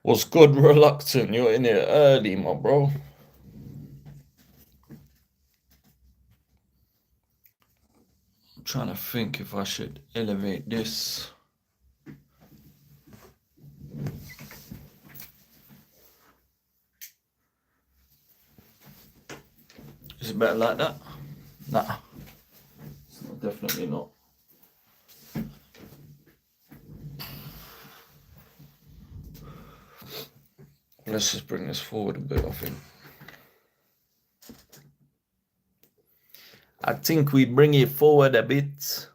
What's good, reluctant? You're in here early, my bro. I'm trying to think if I should elevate this. Is it better like that? Nah, it's not, definitely not. Let's just bring this forward a bit, I think. I think we bring it forward a bit.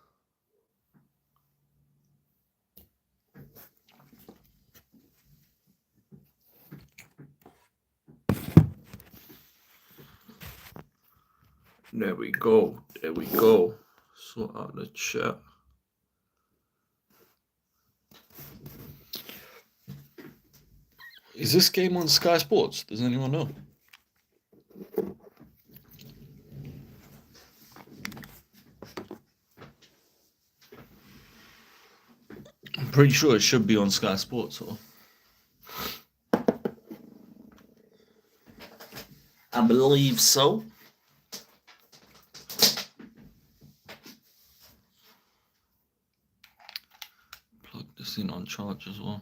There we go. There we go. Sort out the chat. Is this game on Sky Sports? Does anyone know? I'm pretty sure it should be on Sky Sports. Or I believe so. Plug this in on charge as well.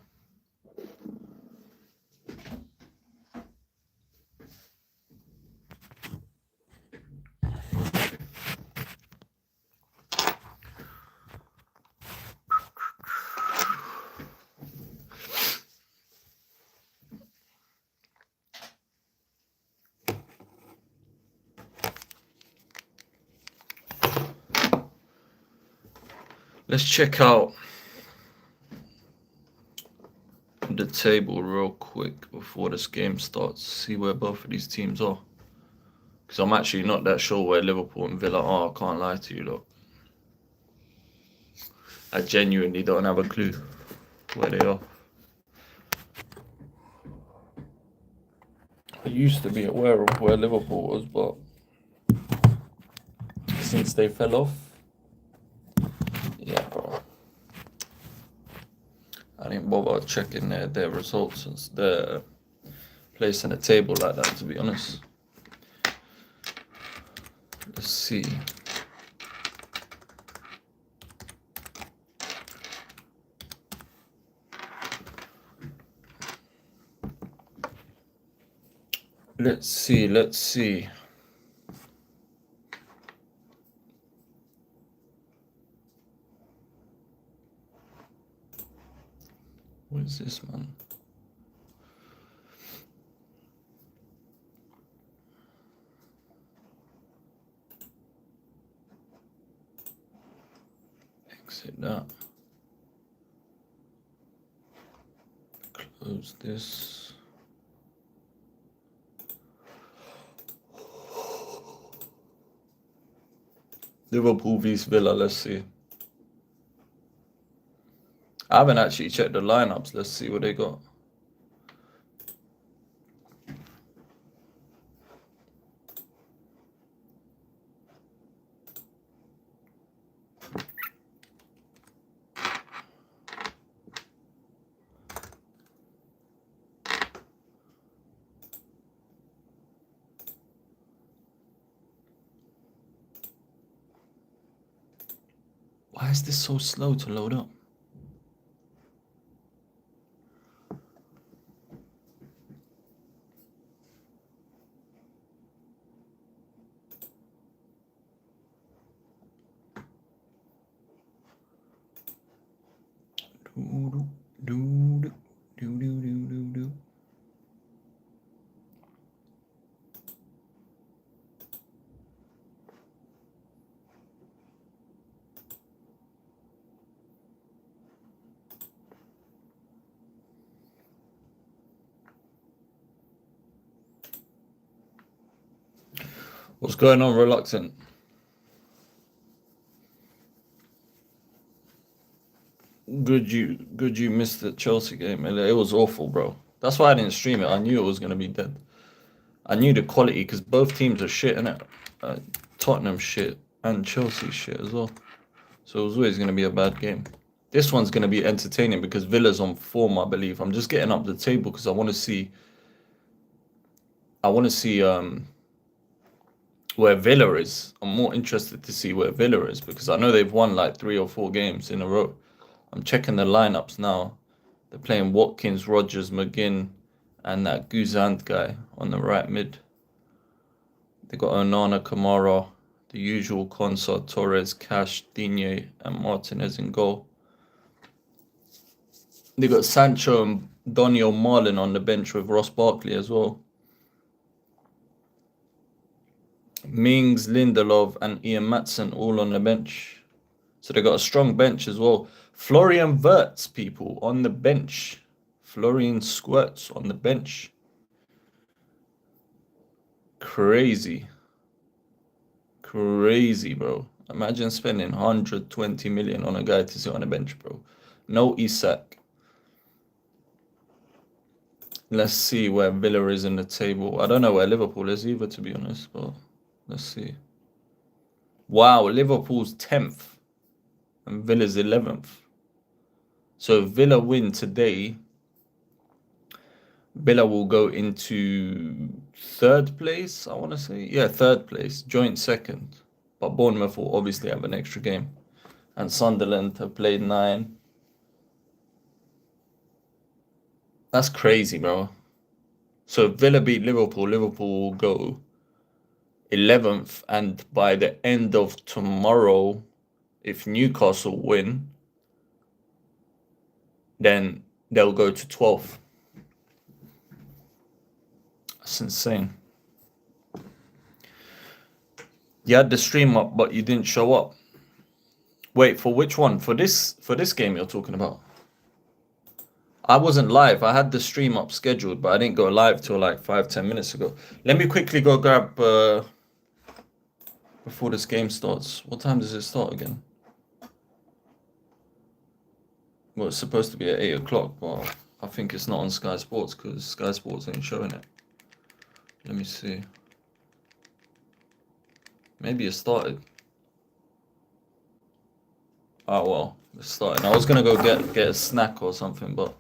Let's check out the table real quick before this game starts, see where both of these teams are. Because I'm actually not that sure where Liverpool and Villa are, I can't lie to you, look. I genuinely don't have a clue where they are. I used to be aware of where Liverpool was, but since they fell off, yeah, bro. I didn't bother checking their results since their place in the table like that, to be honest. Let's see. Let's see. What is this, man? Exit that. Close this. Liverpool vs Villa, let's see. I haven't actually checked the lineups. Let's see what they got. Why is this so slow to load up? What's going on, reluctant? Good you missed the Chelsea game. It was awful, bro. That's why I didn't stream it. I knew it was gonna be dead. I knew the quality because both teams are shit, innit? Tottenham shit and Chelsea shit as well. So it was always gonna be a bad game. This one's going to be entertaining because Villa's on form, I believe. I'm just getting up the table because I want to see where Villa is. I'm more interested to see where Villa is because I know they've won like 3 or 4 games in a row. I'm checking the lineups now. They're playing Watkins, Rogers, McGinn, and that Guzant guy on the right mid. They got Onana, Kamara, the usual Konsa, Torres, Cash, Digne, and Martinez in goal. They got Sancho and Daniel Marlin on the bench with Ross Barkley as well. Mings, Lindelof, and Ian Maatsen all on the bench. So they got a strong bench as well. Florian Wirtz, people, on the bench. Florian Squirts on the bench. Crazy. Crazy, bro. Imagine spending 120 million on a guy to sit on the bench, bro. No Isak. Let's see where Villa is in the table. I don't know where Liverpool is either, to be honest, but let's see. Wow, Liverpool's 10th and Villa's 11th. So if Villa win today, Villa will go into 3rd place, I want to say. Yeah, 3rd place, joint 2nd. But Bournemouth will obviously have an extra game. And Sunderland have played 9. That's crazy, bro. So if Villa beat Liverpool, Liverpool will go 11th. And by the end of tomorrow, if Newcastle win, then they'll go to 12th. That's insane. You had the stream up, but you didn't show up. Wait, for which one? For this game you're talking about? I wasn't live. I had the stream up scheduled, but I didn't go live till like 5-10 minutes ago. Let me quickly go grab before this game starts. What time does it start again? Well, it's supposed to be at 8 o'clock, but I think it's not on Sky Sports because Sky Sports ain't showing it. Let me see. Maybe it started. Oh well, it's starting. I was gonna go get a snack or something, but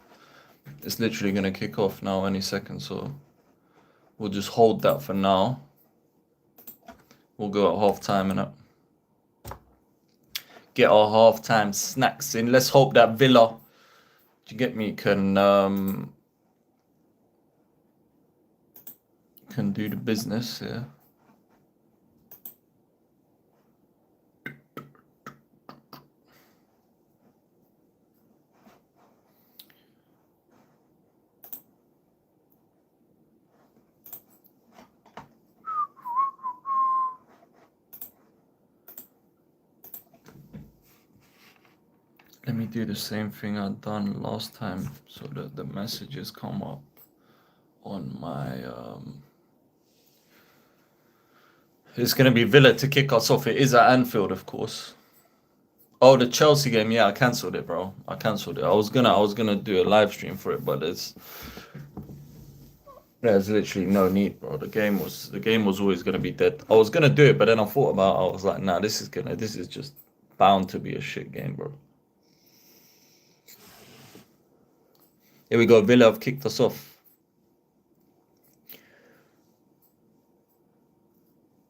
it's literally gonna kick off now any second, so we'll just hold that for now. We'll go at half-time and get our half-time snacks in. Let's hope that Villa, do you get me, can do the business here. Let me do the same thing I've done last time so that the messages come up on my It's going to be Villa to kick us off. It is at Anfield, of course. Oh, the Chelsea game. Yeah, I cancelled it, bro. I cancelled it. I was gonna do a live stream for it, but there's literally no need, bro. The game was always gonna be dead. I was gonna do it, but then I thought about it. I was like, nah, this is just bound to be a shit game, bro. Here we go. Villa have kicked us off.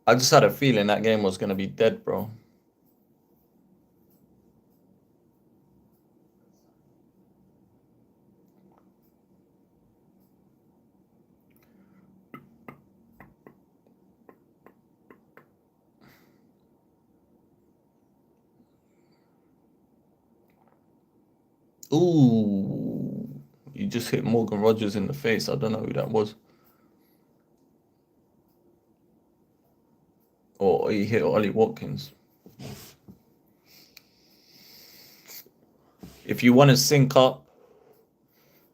I just had a feeling that game was gonna be dead, bro. Ooh, you just hit Morgan Rogers in the face. I don't know who that was. Or he hit Ollie Watkins. If you want to sync up,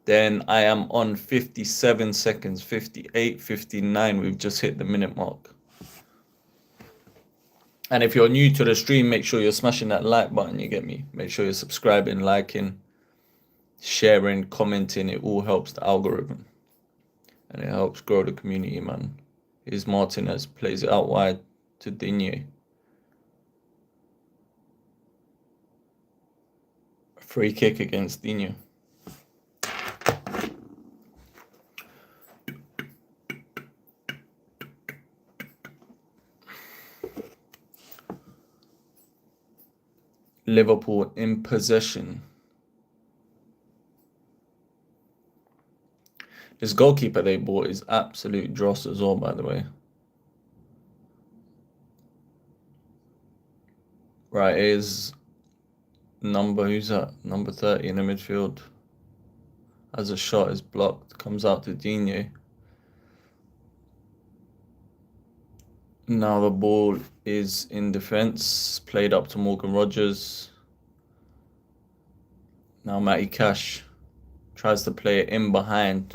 then I am on 57 seconds, 58, 59. We've just hit the minute mark. And if you're new to the stream, make sure you're smashing that like button, you get me? Make sure you're subscribing, liking, sharing, commenting. It all helps the algorithm. And it helps grow the community, man. Here's Martinez, plays it out wide to Digne. Free kick against Dino. Liverpool in possession. This goalkeeper they bought is absolute dross as well, by the way. Right, is who's that? Number 30 in the midfield. As a shot is blocked, comes out to Dino. Now the ball is in defence, played up to Morgan Rogers. Now Matty Cash tries to play it in behind,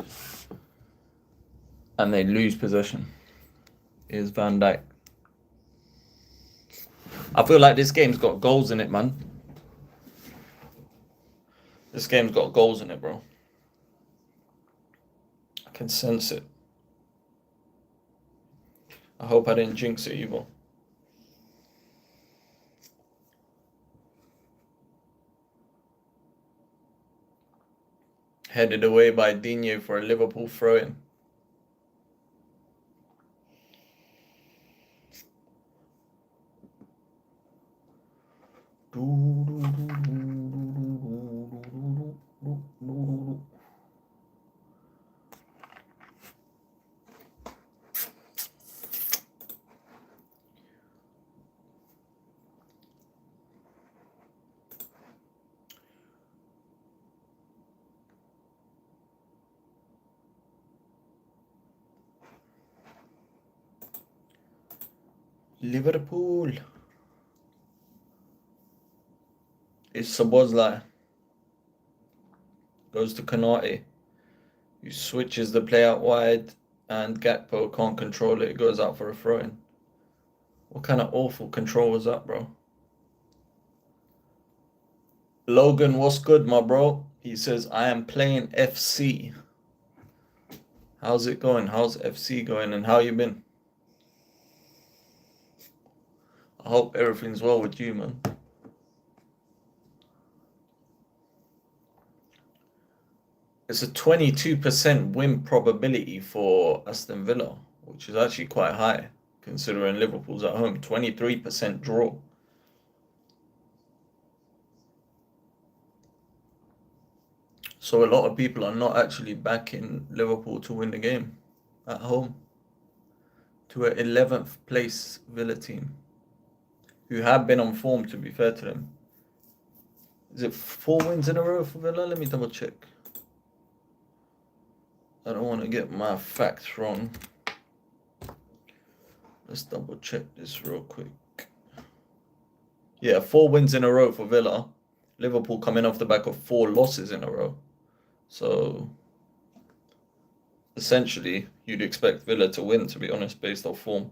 and they lose possession. Here's Van Dijk. I feel like this game's got goals in it, man. This game's got goals in it, bro. I can sense it. I hope I didn't jinx it either. Headed away by Dino for a Liverpool throw-in. Liverpool. It's Szoboszlai. Goes to Konate. He switches the play out wide, and Gakpo can't control it. It goes out for a throw-in. What kind of awful control was that, bro? Logan, what's good, my bro? He says, I am playing FC. How's it going? How's FC going, and how you been? I hope everything's well with you, man. It's a 22% win probability for Aston Villa, which is actually quite high, considering Liverpool's at home. 23% draw. So a lot of people are not actually backing Liverpool to win the game at home to an 11th place Villa team, who have been on form, to be fair to them. Is it 4 wins in a row for Villa? Let me double check. I don't want to get my facts wrong. Let's double check this real quick. Yeah, 4 wins in a row for Villa. Liverpool coming off the back of 4 losses in a row. So, essentially, you'd expect Villa to win, to be honest, based off form.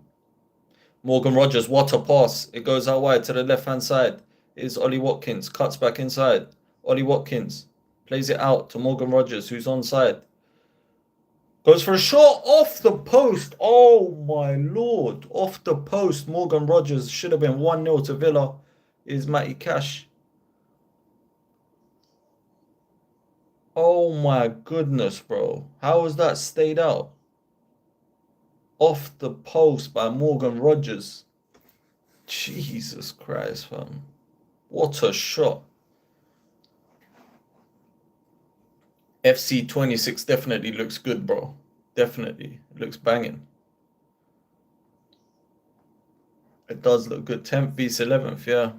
Morgan Rogers, what a pass. It goes out wide to the left-hand side. It's Ollie Watkins, cuts back inside. Ollie Watkins plays it out to Morgan Rogers, who's onside. Goes for a shot off the post. Oh, my Lord. Off the post. Morgan Rogers should have been 1-0 to Villa. Is Matty Cash. Oh, my goodness, bro. How has that stayed out? Off the post by Morgan Rogers. Jesus Christ, fam. What a shot. FC 26 definitely looks good, bro. Definitely. It looks banging. It does look good. 10th vs 11th, yeah.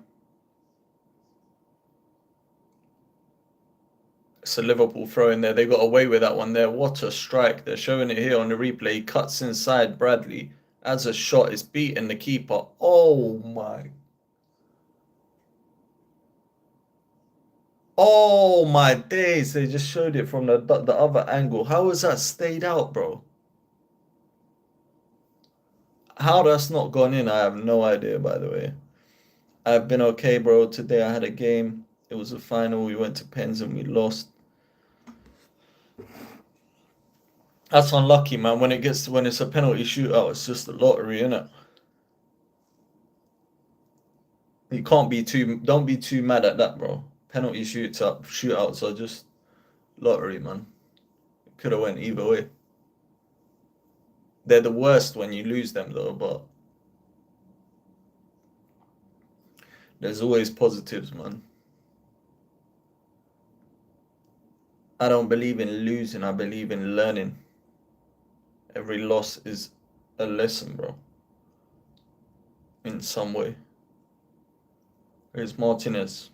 It's a Liverpool throw in there. They got away with that one there. What a strike. They're showing it here on the replay. He cuts inside Bradley. As a shot, it's beating the keeper. Oh, my. Oh, my days. They just showed it from the other angle. How has that stayed out, bro? How that's not gone in, I have no idea, by the way. I've been okay, bro. Today I had a game. It was a final. We went to pens and we lost. That's unlucky, man. When it's a penalty shootout, it's just a lottery, innit? You can't be don't be too mad at that, bro. penalty shootouts are just lottery, man. It could have went either way. They're the worst when you lose them, though, but there's always positives, man. I don't believe in losing, I believe in learning. Every loss is a lesson, bro. In some way. Here's Martinez.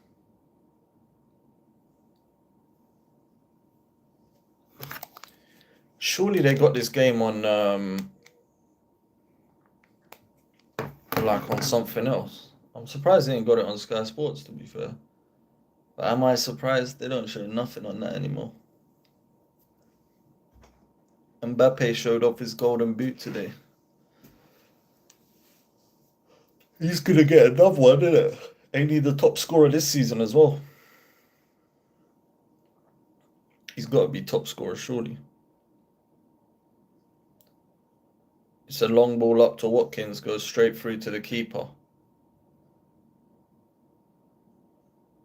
Surely they got this game on like on something else. I'm surprised they ain't got it on Sky Sports, to be fair. But am I surprised they don't show nothing on that anymore? Mbappe showed off his golden boot today. He's gonna get another one, isn't it? Ain't he the top scorer this season as well? He's got to be top scorer, surely. It's a long ball up to Watkins, goes straight through to the keeper.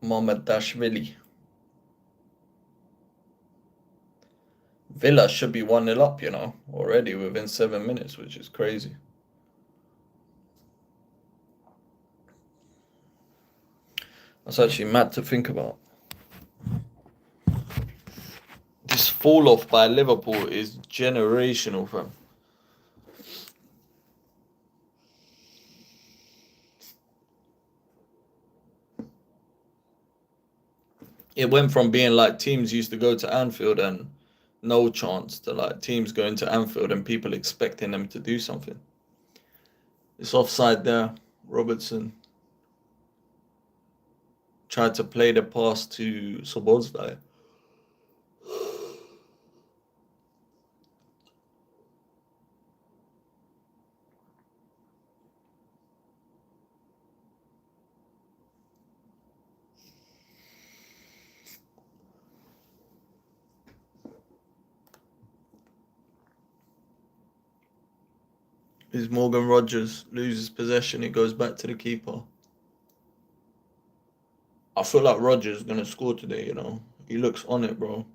Mamardashvili. Villa should be 1-0 up, you know, already within 7 minutes, which is crazy. That's actually mad to think about. This fall off by Liverpool is generational, fam. It went from being like teams used to go to Anfield and no chance to like teams going to Anfield and people expecting them to do something. It's offside there. Robertson tried to play the pass to Szoboszlai. Is Morgan Rogers loses possession, it goes back to the keeper. I feel like Rogers is gonna score today, you know. He looks on it, bro.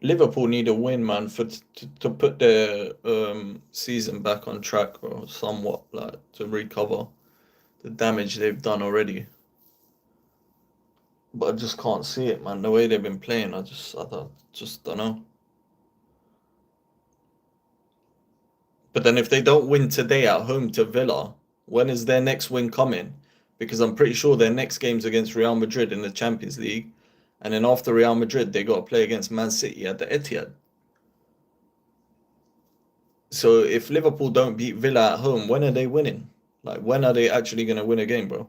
Liverpool need a win, man, to put their season back on track, bro. Somewhat, like to recover the damage they've done already. But I just can't see it, man. The way they've been playing, I just don't know. But then if they don't win today at home to Villa, when is their next win coming? Because I'm pretty sure their next game's against Real Madrid in the Champions League. And then after Real Madrid, they got to play against Man City at the Etihad. So if Liverpool don't beat Villa at home, when are they winning? Like, when are they actually going to win a game, bro?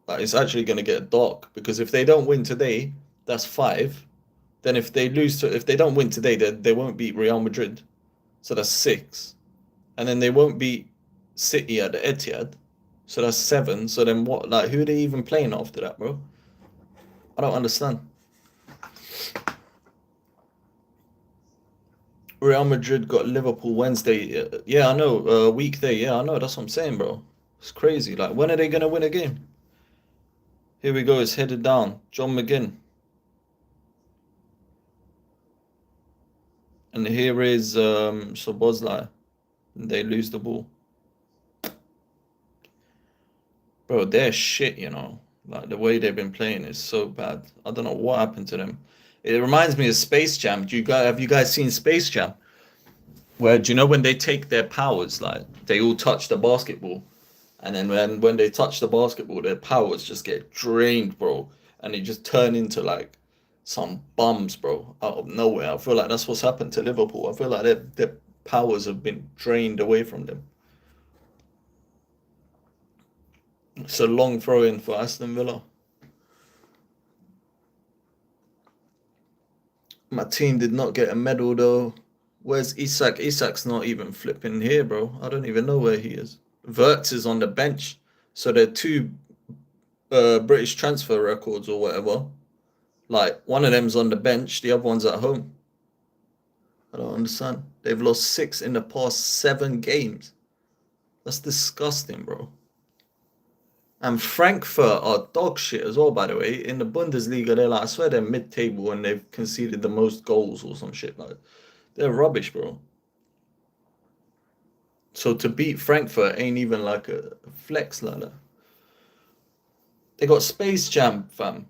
Like, it's actually going to get dark. Because if they don't win today, that's 5. Then if they don't win today, they won't beat Real Madrid. So that's 6. And then they won't beat City at the Etihad. So that's 7. So then what? Like, who are they even playing after that, bro? I don't understand. Real Madrid got Liverpool Wednesday. Yeah, I know. Weekday. Yeah, I know. That's what I'm saying, bro. It's crazy. Like, when are they going to win a game? Here we go. It's headed down. John McGinn. And here is Szoboszlai. They lose the ball. Bro, they're shit, you know. Like, the way they've been playing is so bad. I don't know what happened to them. It reminds me of Space Jam. Have you guys seen Space Jam? Where, do you know when they take their powers, like, they all touch the basketball, and then when they touch the basketball, their powers just get drained, bro, and they just turn into, like, some bums, bro, out of nowhere. I feel like that's what's happened to Liverpool. I feel like their powers have been drained away from them. It's a long throw in for Aston Villa. My team did not get a medal though. Where's Isak? Isak's not even flipping here, bro. I don't even know where he is. Wirtz is on the bench. So there are 2 British transfer records or whatever. Like, one of them's on the bench, the other one's at home. I don't understand. They've lost 6 in the past 7 games. That's disgusting, bro. And Frankfurt are dog shit as well, by the way. In the Bundesliga, they're like, I swear they're mid-table and they've conceded the most goals or some shit. Like, they're rubbish, bro. So to beat Frankfurt ain't even like a flex like that. They got Space Jam, fam.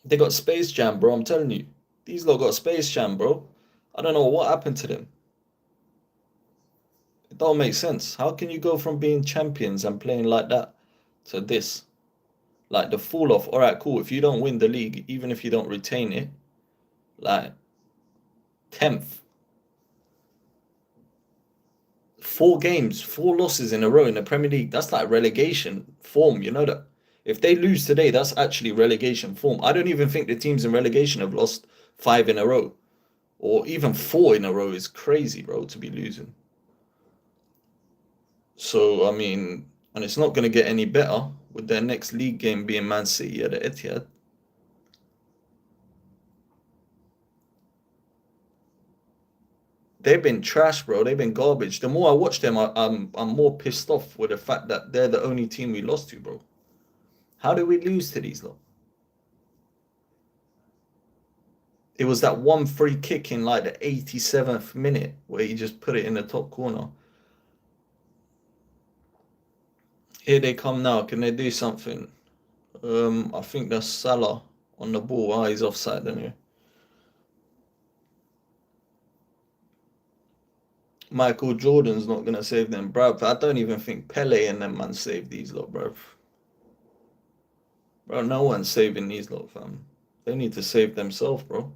They got Space Jam, bro. I'm telling you. These lot got Space Jam, bro. I don't know what happened to them. It don't make sense. How can you go from being champions and playing like that to this? Like the fall off. All right, cool. If you don't win the league, even if you don't retain it, like 10th. 4 games, 4 losses in a row in the Premier League. That's like relegation form, you know that? If they lose today, that's actually relegation form. I don't even think the teams in relegation have lost 5 in a row. Or even 4 in a row is crazy, bro, to be losing. So, I mean, and it's not going to get any better with their next league game being Man City at the Etihad. They've been trash, bro. They've been garbage. The more I watch them, I'm more pissed off with the fact that they're the only team we lost to, bro. How did we lose to these lot? It was that one free kick in like the 87th minute where he just put it in the top corner. Here they come now. Can they do something? I think that's Salah on the ball. Ah, he's offside anyway. Michael Jordan's not gonna save them, bruv. I don't even think Pele and them man saved these lot, bruv. Bro, no one's saving these lot, fam. They need to save themselves, bro.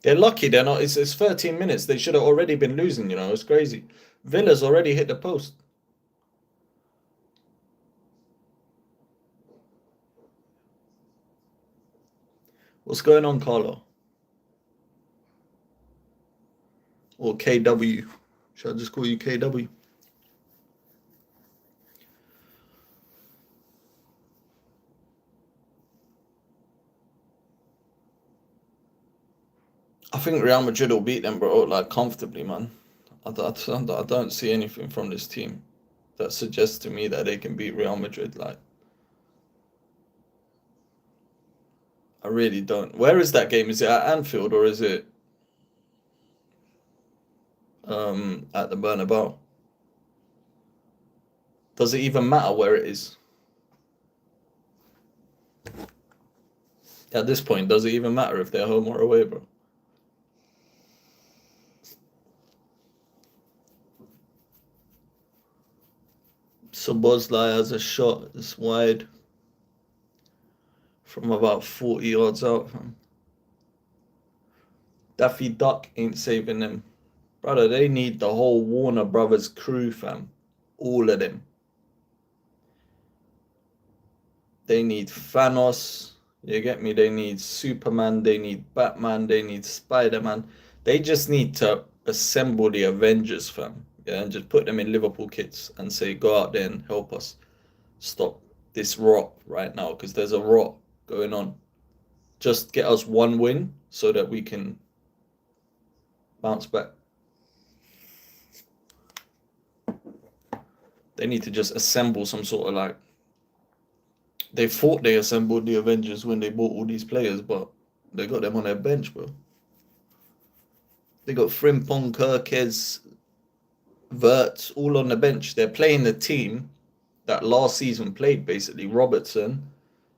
They're lucky they're not. It's 13 minutes. They should have already been losing, you know. It's crazy. Villa's already hit the post. What's going on, Carlo? Or KW? Should I just call you KW? I think Real Madrid will beat them, bro, like comfortably, man. I don't see anything from this team that suggests to me that they can beat Real Madrid. Like, I really don't. Where is that game? Is it at Anfield or is it at the Bernabeu? Does it even matter where it is? At this point, does it even matter if they're home or away, bro? Szoboszlai has a shot. It's wide from about 40 yards out, fam. Daffy Duck ain't saving them. Brother, they need the whole Warner Brothers crew, fam. All of them. They need Thanos. You get me? They need Superman. They need Batman. They need Spider-Man. They just need to assemble the Avengers, fam. Yeah, and just put them in Liverpool kits and say, go out there and help us stop this rot right now, because there's a rot going on. Just get us one win so that we can bounce back. They need to just assemble some sort of like. They thought they assembled the Avengers when they bought all these players, but they got them on their bench, bro. They got Frimpong, Kirkes, Wirtz, all on the bench. They're playing the team that last season played, basically.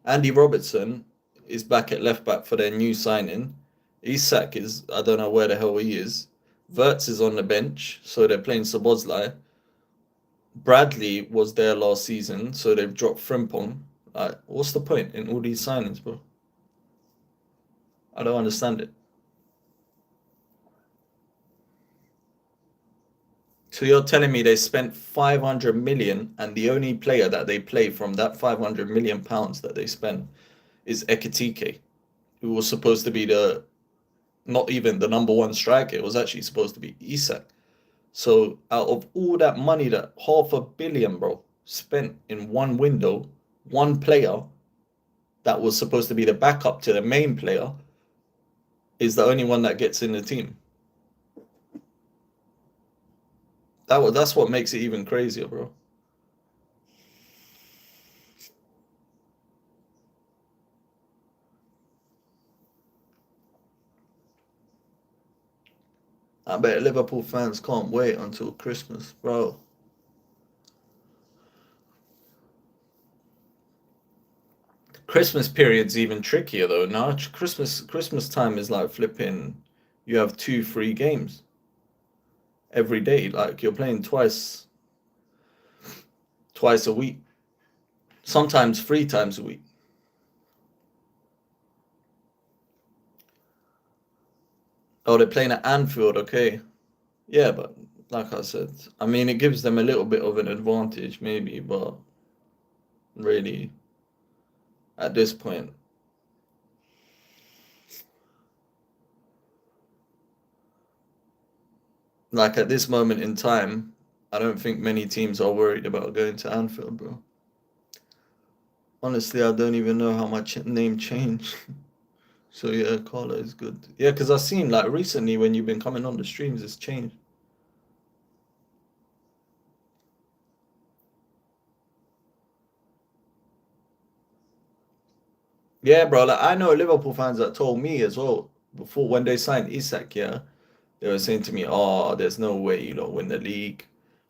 Andy Robertson is back at left back for their new signing. Isak is, I don't know where the hell he is. Wirtz is on the bench, so they're playing Szoboszlai. Bradley was there last season, so they've dropped Frimpong. Like, what's the point in all these signings, bro? I don't understand it. So you're telling me they spent 500 million and the only player that they play from that 500 million pounds that they spent is Ekitike, who was supposed to be not even the number 1 striker. It was actually supposed to be Isak. So out of all that money, that 500 million, bro, spent in one window, one player that was supposed to be the backup to the main player is the only one that gets in the team. That's what makes it even crazier, bro. I bet Liverpool fans can't wait until Christmas, bro. Christmas period's even trickier though. Now Christmas time is like flipping. You have 2 free games every day. Like you're playing twice a week. Sometimes 3 times a week. Oh, they're playing at Anfield, okay. Yeah, but like I said, I mean it gives them a little bit of an advantage maybe, but really at this point, like at this moment in time, I don't think many teams are worried about going to Anfield, bro. Honestly, I don't even know how my name changed. So yeah, Carla is good. Yeah, because I've seen like recently when you've been coming on the streams, it's changed. Yeah, bro. Like I know Liverpool fans that told me as well before when they signed Isak. Yeah, they were saying to me, "Oh, there's no way you don't win the league.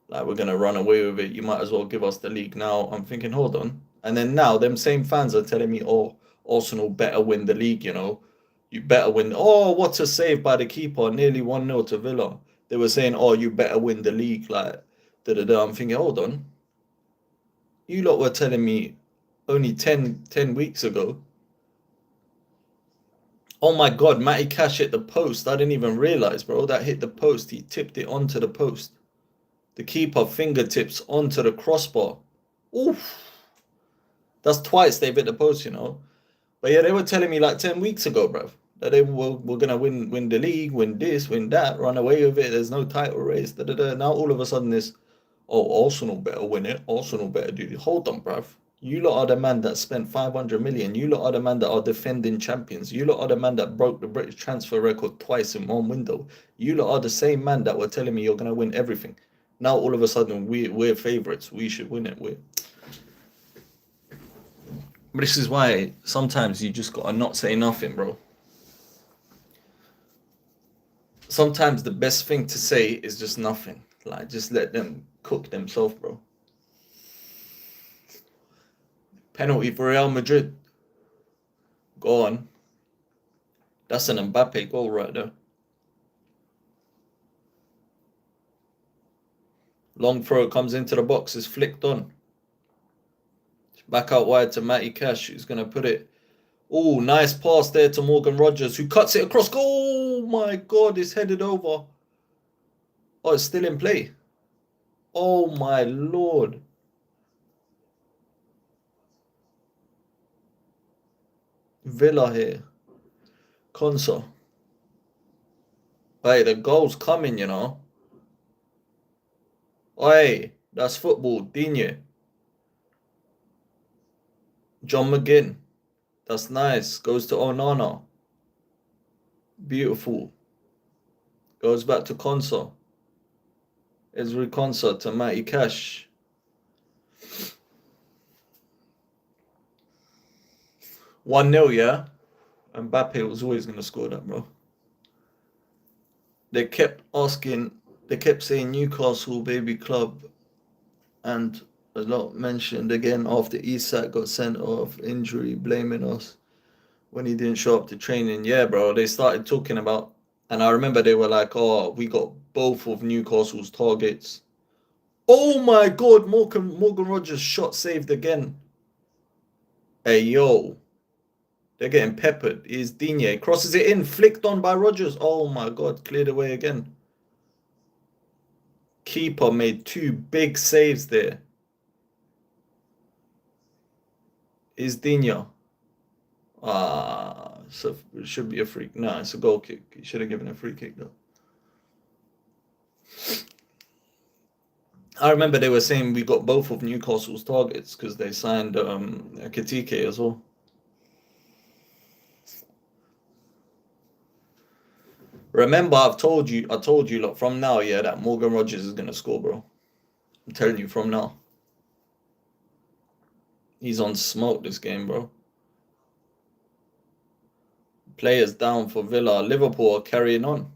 Like we're gonna run away with it. You might as well give us the league now." I'm thinking, hold on. And then now them same fans are telling me, "Oh, Arsenal better win the league. You know, you better win." Oh, what a save by the keeper! Nearly 1-0 to Villa. They were saying, "Oh, you better win the league." Like, da da da. I'm thinking, hold on. You lot were telling me only 10 weeks ago. Oh my God, Matty Cash hit the post. I didn't even realize, bro. That hit the post. He tipped it onto the post. The keeper fingertips onto the crossbar. Oof. That's twice they've hit the post, you know. But yeah, they were telling me like 10 weeks ago, bro, that they were gonna win the league, win this, win that, run away with it. There's no title race. Da, da, da. Now all of a sudden this, oh, Arsenal better win it. Arsenal better do this. Hold on, bruv. You lot are the man that spent 500 million. You lot are the man that are defending champions. You lot are the man that broke the British transfer record twice in one window. You lot are the same man that were telling me you're gonna win everything. Now all of a sudden we're favorites. We should win it. But this is why sometimes you just gotta not say nothing, bro. Sometimes the best thing to say is just nothing. Like just let them cook themselves, bro. Penalty for Real Madrid. Go on. That's an Mbappe goal right there. Long throw comes into the box, is flicked on. Back out wide to Matty Cash, who's going to put it. Oh, nice pass there to Morgan Rogers, who cuts it across. Oh my God, it's headed over. Oh, it's still in play. Oh my Lord. Villa here. Consa. Hey, the goal's coming, you know. Hey, that's football. Digne. John McGinn. That's nice. Goes to Onana. Beautiful. Goes back to Consa. Ezri Konsa to Matty Cash. One 0 yeah? Mbappe was always going to score that, bro. They kept saying Newcastle baby club, and a lot mentioned again after Isak got sent off, injury, blaming us when he didn't show up to training. Yeah, bro, they started talking about, and I remember they were like, oh, we got both of Newcastle's targets. Oh my God, Morgan Rogers shot saved again. Hey, yo. They're getting peppered. Is Digne. Crosses it in. Flicked on by Rogers. Oh my God. Cleared away again. Keeper made 2 big saves there. Is Digne. So it should be a free. No, it's a goal kick. He should have given a free kick though. I remember they were saying we got both of Newcastle's targets because they signed Katike as well. Remember, I told you, look, from now, yeah, that Morgan Rogers is gonna score, bro. I'm telling you from now. He's on smoke this game, bro. Players down for Villa. Liverpool are carrying on.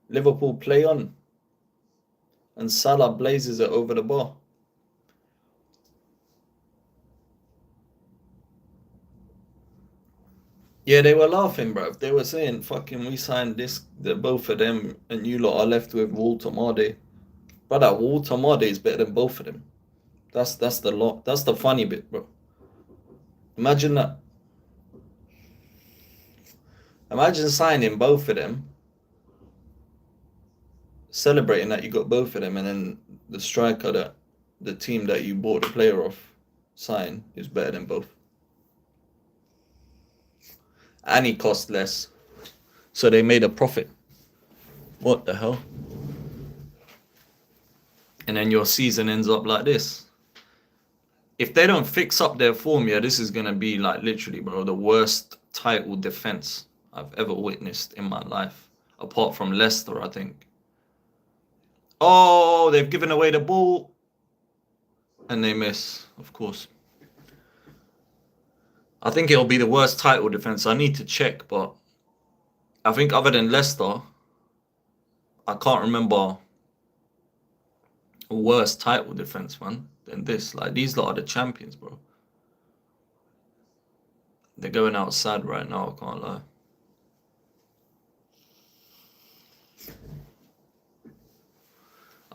Liverpool play on. And Salah blazes it over the bar. Yeah, they were laughing, bro. They were saying, fucking, we signed this, the both of them, and you lot are left with Walter Marde. Brother, Walter Marde is better than both of them. That's the lot. That's the funny bit, bro. Imagine that. Imagine signing both of them, celebrating that you got both of them, and then the striker that the team that you bought the player off sign is better than both. And he cost less. So they made a profit. What the hell? And then your season ends up like this. If they don't fix up their form, yeah, this is gonna be like literally, bro, the worst title defense I've ever witnessed in my life. Apart from Leicester, I think. Oh, they've given away the ball. And they miss, of course. I think it'll be the worst title defense. I need to check, but I think other than Leicester, I can't remember a worse title defense, man, than this. Like, these lot are the champions, bro. They're going out sad right now, I can't lie.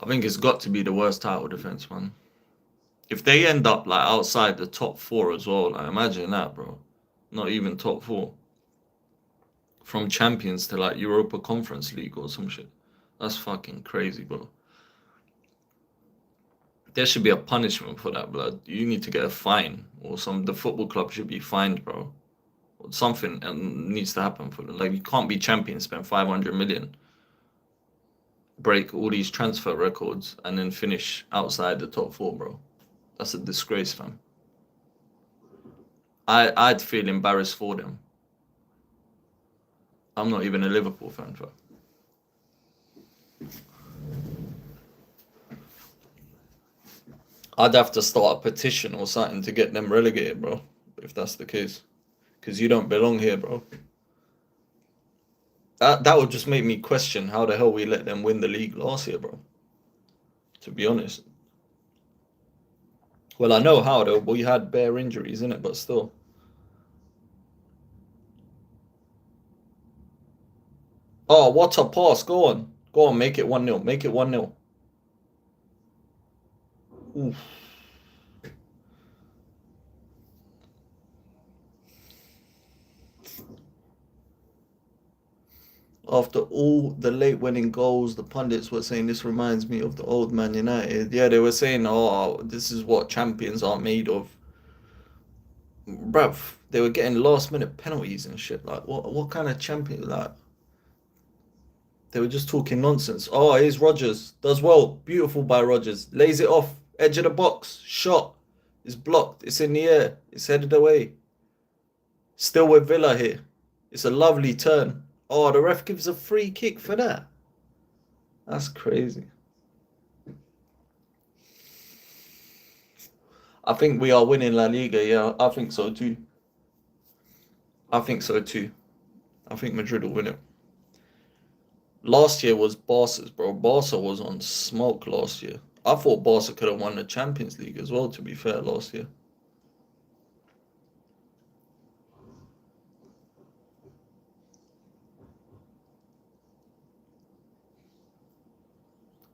I think it's got to be the worst title defense, man. If they end up like outside the top four as well, like imagine that, bro. Not even top four. From champions to like Europa Conference League or some shit. That's fucking crazy, bro. There should be a punishment for that, blood. You need to get a fine, or the football club should be fined, bro. Or something needs to happen for them. Like, you can't be champion, spend 500 million, break all these transfer records, and then finish outside the top four, bro. That's a disgrace, fam. I'd feel embarrassed for them. I'm not even a Liverpool fan, fam. I'd have to start a petition or something to get them relegated, bro. If that's the case, because you don't belong here, bro. That would just make me question how the hell we let them win the league last year, bro. To be honest. Well, I know how though. We had bare injuries in it, but still. Oh, what a pass! Go on, go on. Make it 1-0. Make it 1-0. Oof. After all the late winning goals, the pundits were saying this reminds me of the old Man United. Yeah, they were saying, oh, this is what champions are made of. Bruv, they were getting last minute penalties and shit. Like, what kind of champion? Like, they were just talking nonsense. Oh, here's Rodgers. Does well. Beautiful by Rodgers. Lays it off. Edge of the box. Shot. It's blocked. It's in the air. It's headed away. Still with Villa here. It's a lovely turn. Oh, the ref gives a free kick for that. That's crazy. I think we are winning La Liga. Yeah, I think so too. I think so too. I think Madrid will win it. Last year was Barca's, bro. Barca was on smoke last year. I thought Barca could have won the Champions League as well, to be fair, last year.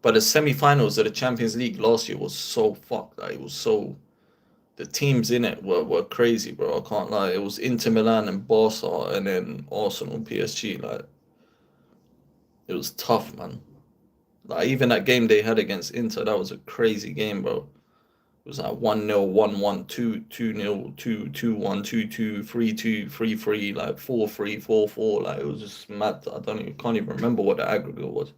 But the semi-finals of the Champions League last year was so fucked. Like, it was so... The teams in it were crazy, bro. I can't lie. It was Inter Milan and Barca and then Arsenal, PSG. Like, it was tough, man. Like, even that game they had against Inter, that was a crazy game, bro. It was like 1-0, 1-1, 2-0, 2-1, 2-2, 3-2, 3-3, like 4-3, 4-4. Like, it was just mad. Can't even remember what the aggregate was.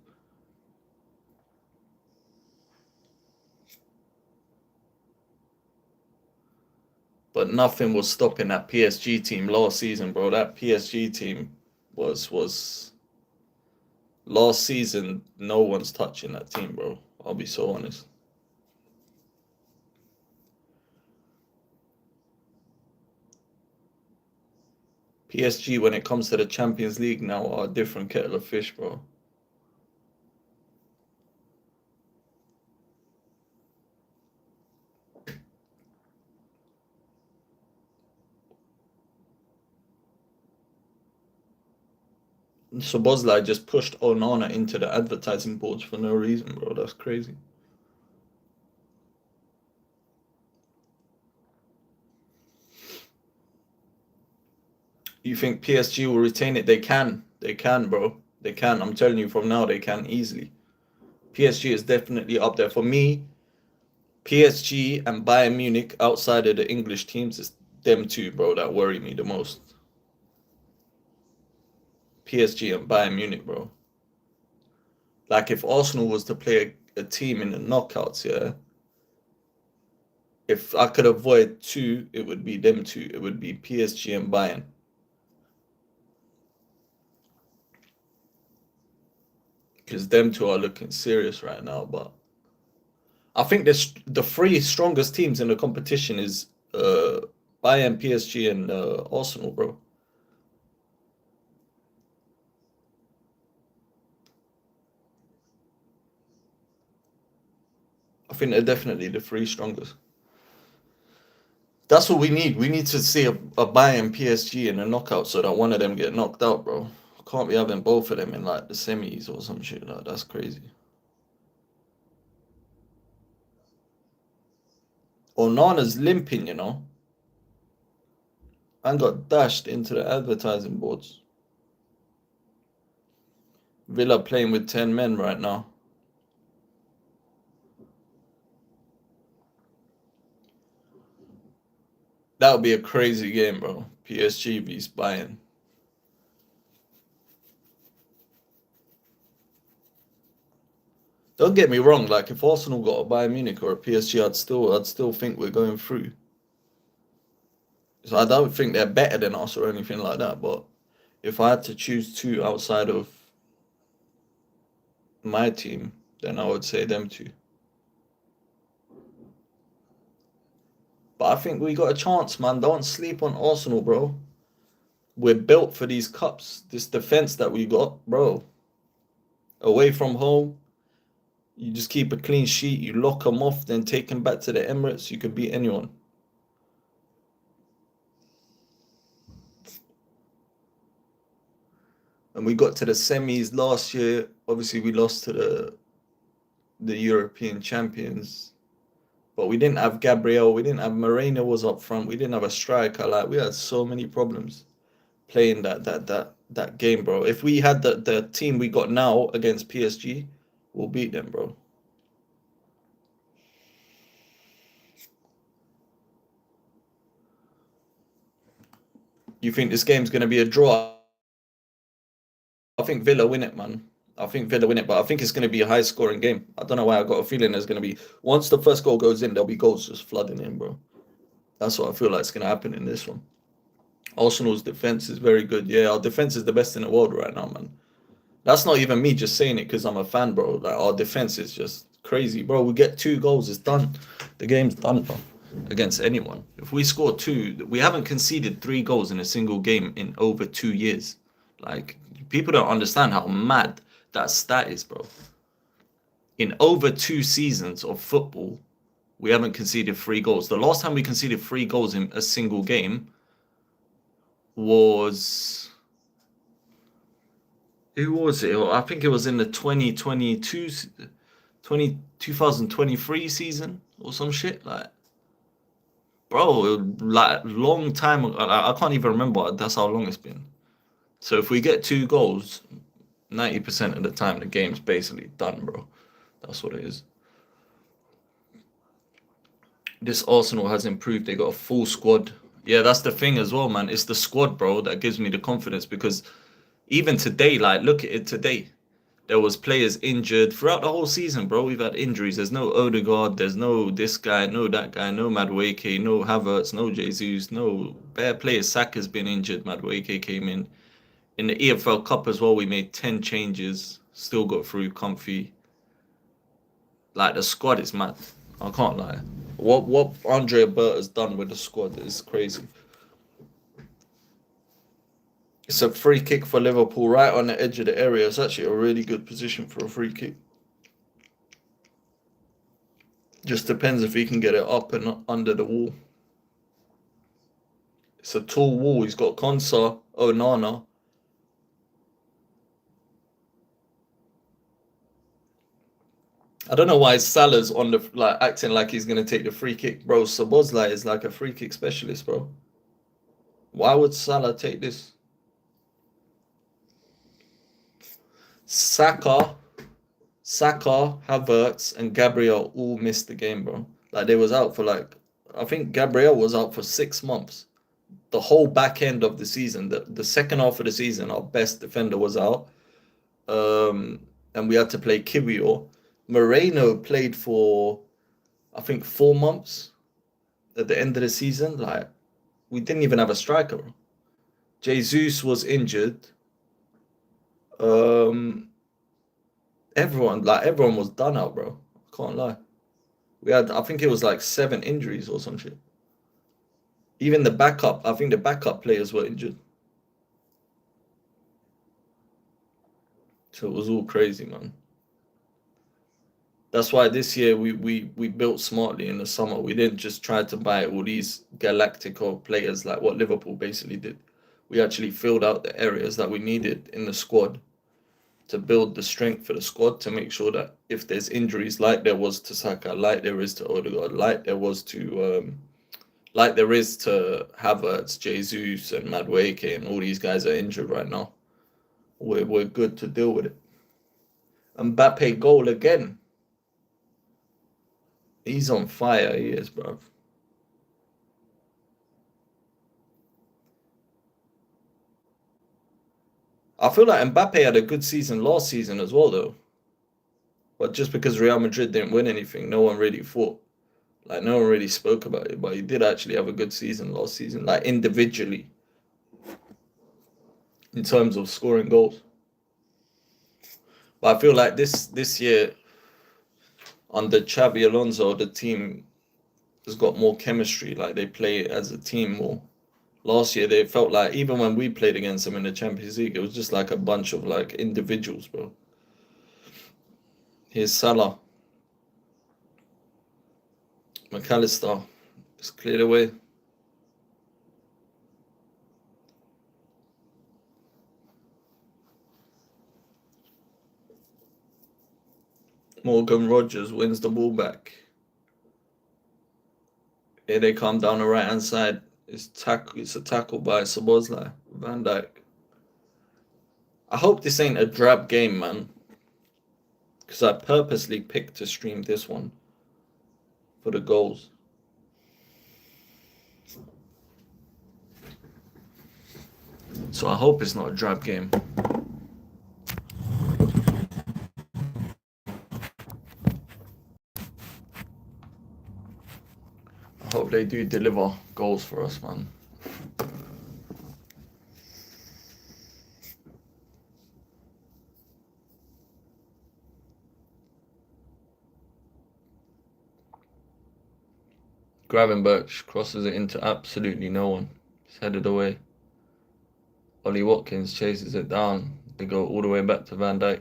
But nothing was stopping that PSG team last season, bro. That PSG team was last season. No one's touching that team, bro. I'll be so honest. PSG, when it comes to the Champions League now, are a different kettle of fish, bro. Szoboszlai just pushed Onana into the advertising boards for no reason, bro. That's crazy. You think PSG will retain it? They can. They can, bro. They can. I'm telling you from now, they can easily. PSG is definitely up there. For me, PSG and Bayern Munich, outside of the English teams, is them two, bro, that worry me the most. PSG and Bayern Munich, bro. Like if Arsenal was to play a team in the knockouts, yeah, if I could avoid two, it would be them two. It would be PSG and Bayern. Because them two are looking serious right now. But I think the three strongest teams in the competition is Bayern, PSG, and Arsenal, bro. I think they're definitely the three strongest. That's what we need. We need to see a Bayern PSG in a knockout so that one of them get knocked out, bro. Can't be having both of them in like the semis or some shit. Like that's crazy. Onana's limping, you know, and got dashed into the advertising boards. Villa playing with 10 men right now. That would be a crazy game, bro. PSG vs Bayern. Don't get me wrong. Like if Arsenal got a Bayern Munich or a PSG, I'd still think we're going through. So I don't think they're better than us or anything like that. But if I had to choose two outside of my team, then I would say them two. But I think we got a chance, man. Don't sleep on Arsenal, bro. We're built for these cups. This defense that we got, bro. Away from home, you just keep a clean sheet. You lock them off, then take them back to the Emirates. You could beat anyone. And we got to the semis last year. Obviously, we lost to the European champions. But we didn't have Gabriel. We didn't have Moreno was up front. We didn't have a striker. Like we had so many problems playing that game, bro. If we had the team we got now against PSG, we'll beat them, bro. You think this game's gonna be a draw? I think Villa win it, man. I think Villa win it, but I think it's going to be a high scoring game. I don't know why I got a feeling there's going to be, once the first goal goes in, there'll be goals just flooding in, bro. That's what I feel like is going to happen in this one. Arsenal's defense is very good. Yeah, our defense is the best in the world right now, man. That's not even me just saying it because I'm a fan, bro. Like our defense is just crazy, bro. We get 2 goals, it's done. The game's done, bro. Against anyone. If we score 2, we haven't conceded 3 goals in a single game in over 2 years. Like people don't understand how mad that stat is, bro. In over 2 seasons of football, we haven't conceded 3 goals. The last time we conceded 3 goals in a single game was... Who was it? I think it was in the 2023 season or some shit. Like, bro, like long time. I can't even remember. That's how long it's been. So if we get 2 goals, 90% of the time the game's basically done, bro. That's what it is. This Arsenal has improved. They got a full squad. Yeah, that's the thing as well, man. It's the squad, bro, that gives me the confidence because even today, like, look at it today. There was players injured throughout the whole season, bro. We've had injuries. There's no Odegaard. There's no this guy, no that guy, no Madueke, no Havertz, no Jesus, no bare players. Saka's been injured. Madueke came in. In the EFL Cup as well, we made 10 changes. Still got through comfy. Like, the squad is mad. I can't lie. What Andre Berta's done with the squad is crazy. It's a free kick for Liverpool right on the edge of the area. It's actually a really good position for a free kick. Just depends if he can get it up and under the wall. It's a tall wall. He's got Konsa, Onana. I don't know why Salah's on the acting like he's gonna take the free kick, bro. Szoboszlai is like a free kick specialist, bro. Why would Salah take this? Saka, Havertz, and Gabriel all missed the game, bro. Like, they was out for I think Gabriel was out for 6 months. The whole back end of the season, the second half of the season, our best defender was out. And we had to play Kiwior. Moreno played for, I think, 4 months at the end of the season. Like, we didn't even have a striker. Jesus was injured. Everyone was done out, bro. I can't lie. We had, I think it was like 7 injuries or some shit. Even the backup, I think the backup players were injured. So it was all crazy, man. That's why this year we built smartly in the summer. We didn't just try to buy all these Galactico players like what Liverpool basically did. We actually filled out the areas that we needed in the squad to build the strength for the squad, to make sure that if there's injuries like there was to Saka, like there is to Odegaard, like there is to Havertz, Jesus, and Madueke, and all these guys are injured right now, we're good to deal with it. Mbappe goal again. He's on fire, he is, bro. I feel like Mbappe had a good season last season as well, though. But just because Real Madrid didn't win anything, no one really thought. Like, no one really spoke about it. But he did actually have a good season last season, like, individually, in terms of scoring goals. But I feel like this year, under Xabi Alonso, the team has got more chemistry. Like, they play as a team more. Last year, they felt like, even when we played against them in the Champions League, it was just like a bunch of like individuals, bro. Here's Salah. McAllister. Just cleared away. Morgan Rogers wins the ball back. Here they come down the right hand side. It's a tackle by Szoboszlai. Van Dijk. I hope this ain't a drab game, man. Because I purposely picked to stream this one for the goals. So I hope it's not a drab game. I hope they do deliver goals for us, man. Gravenberch crosses it into absolutely no one. It's headed away. Ollie Watkins chases it down. They go all the way back to Van Dijk.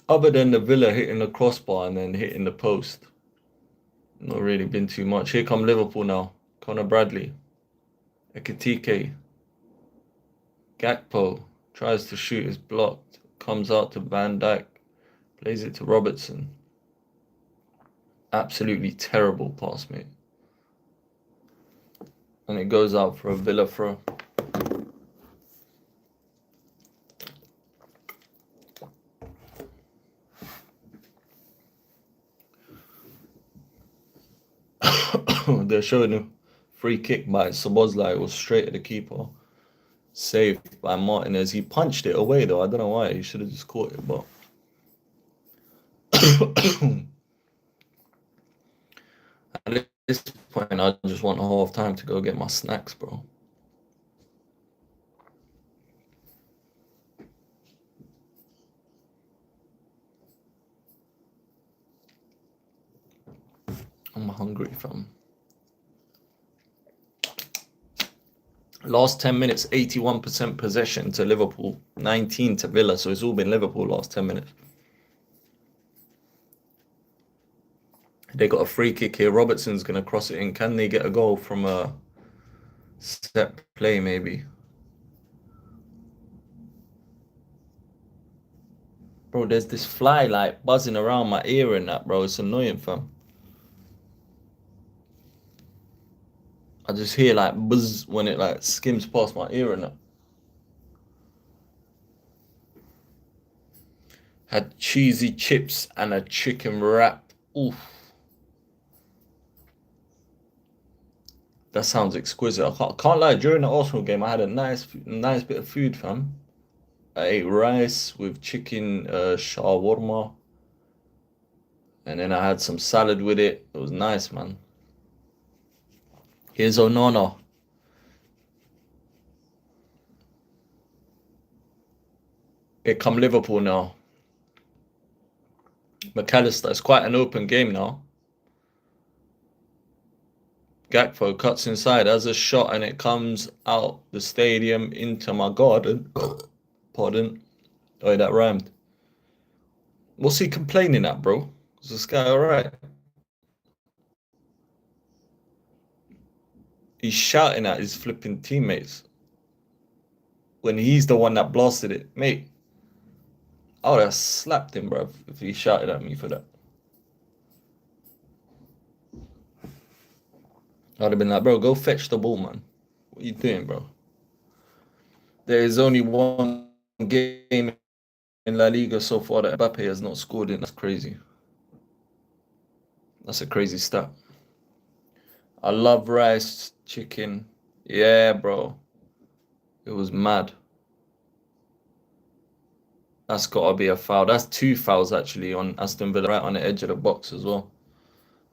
Other than the Villa hitting the crossbar and then hitting the post, not really been too much. Here come Liverpool now. Connor Bradley. Ekitike. Gakpo tries to shoot, is blocked. Comes out to Van Dijk. Plays it to Robertson. Absolutely terrible pass, mate. And it goes out for a Villa throw. They're showing a Free kick by Szoboszlai was straight at the keeper. Saved by Martinez. He punched it away though. I don't know why. He should have just caught it, but at this point, I just want half time to go get my snacks, bro. I'm hungry, fam. Last 10 minutes, 81% possession to Liverpool, 19 to Villa. So it's all been Liverpool last 10 minutes. They got a free kick here. Robertson's going to cross it in. Can they get a goal from a set play, maybe? Bro, there's this fly like buzzing around my ear and that, bro. It's annoying, fam. I just hear like buzz when it like skims past my ear and that. Had cheesy chips and a chicken wrap. Oof. That sounds exquisite. I can't lie. During the Arsenal game, I had a nice bit of food, fam. I ate rice with chicken shawarma, and then I had some salad with it. It was nice, man. Here's Onana. Here come Liverpool now. McAllister. It's quite an open game now. Gakpo cuts inside, has a shot, and it comes out the stadium into my garden. Pardon. Oh, that rhymed. What's he complaining at, bro? Is this guy alright? He's shouting at his flipping teammates when he's the one that blasted it. Mate, I would have slapped him, bro, if he shouted at me for that. I'd have been like, bro, go fetch the ball, man. What are you doing, bro? There is only one game in La Liga so far that Mbappe has not scored in. That's crazy. That's a crazy stat. I love rice, chicken. Yeah, bro. It was mad. That's got to be a foul. That's 2 fouls, actually, on Aston Villa, right on the edge of the box as well.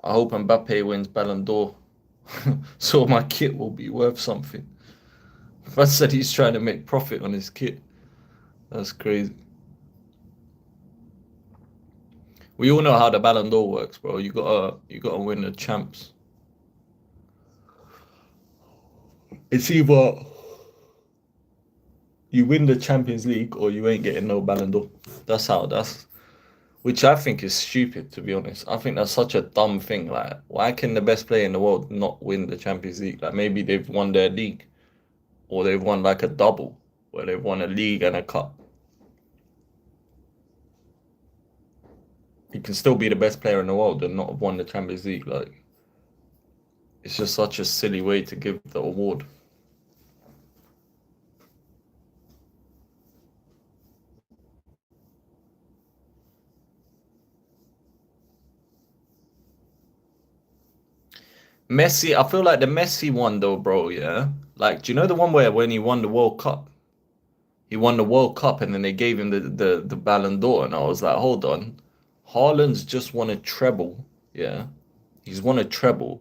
I hope Mbappe wins Ballon d'Or. So my kit will be worth something. I said he's trying to make profit on his kit. That's crazy. We all know how the Ballon d'Or works, bro. You gotta win the champs. It's either you win the Champions League or you ain't getting no Ballon d'Or. Which I think is stupid, to be honest. I think that's such a dumb thing. Like, why can the best player in the world not win the Champions League? Like, maybe they've won their league, or they've won like a double, where they've won a league and a cup. You can still be the best player in the world and not have won the Champions League. Like, it's just such a silly way to give the award. Messi, I feel like the Messi one though, bro, yeah? Like, do you know the one where when he won the World Cup? He won the World Cup and then they gave him the Ballon d'Or, and I was like, hold on. Haaland's just won a treble, yeah? He's won a treble.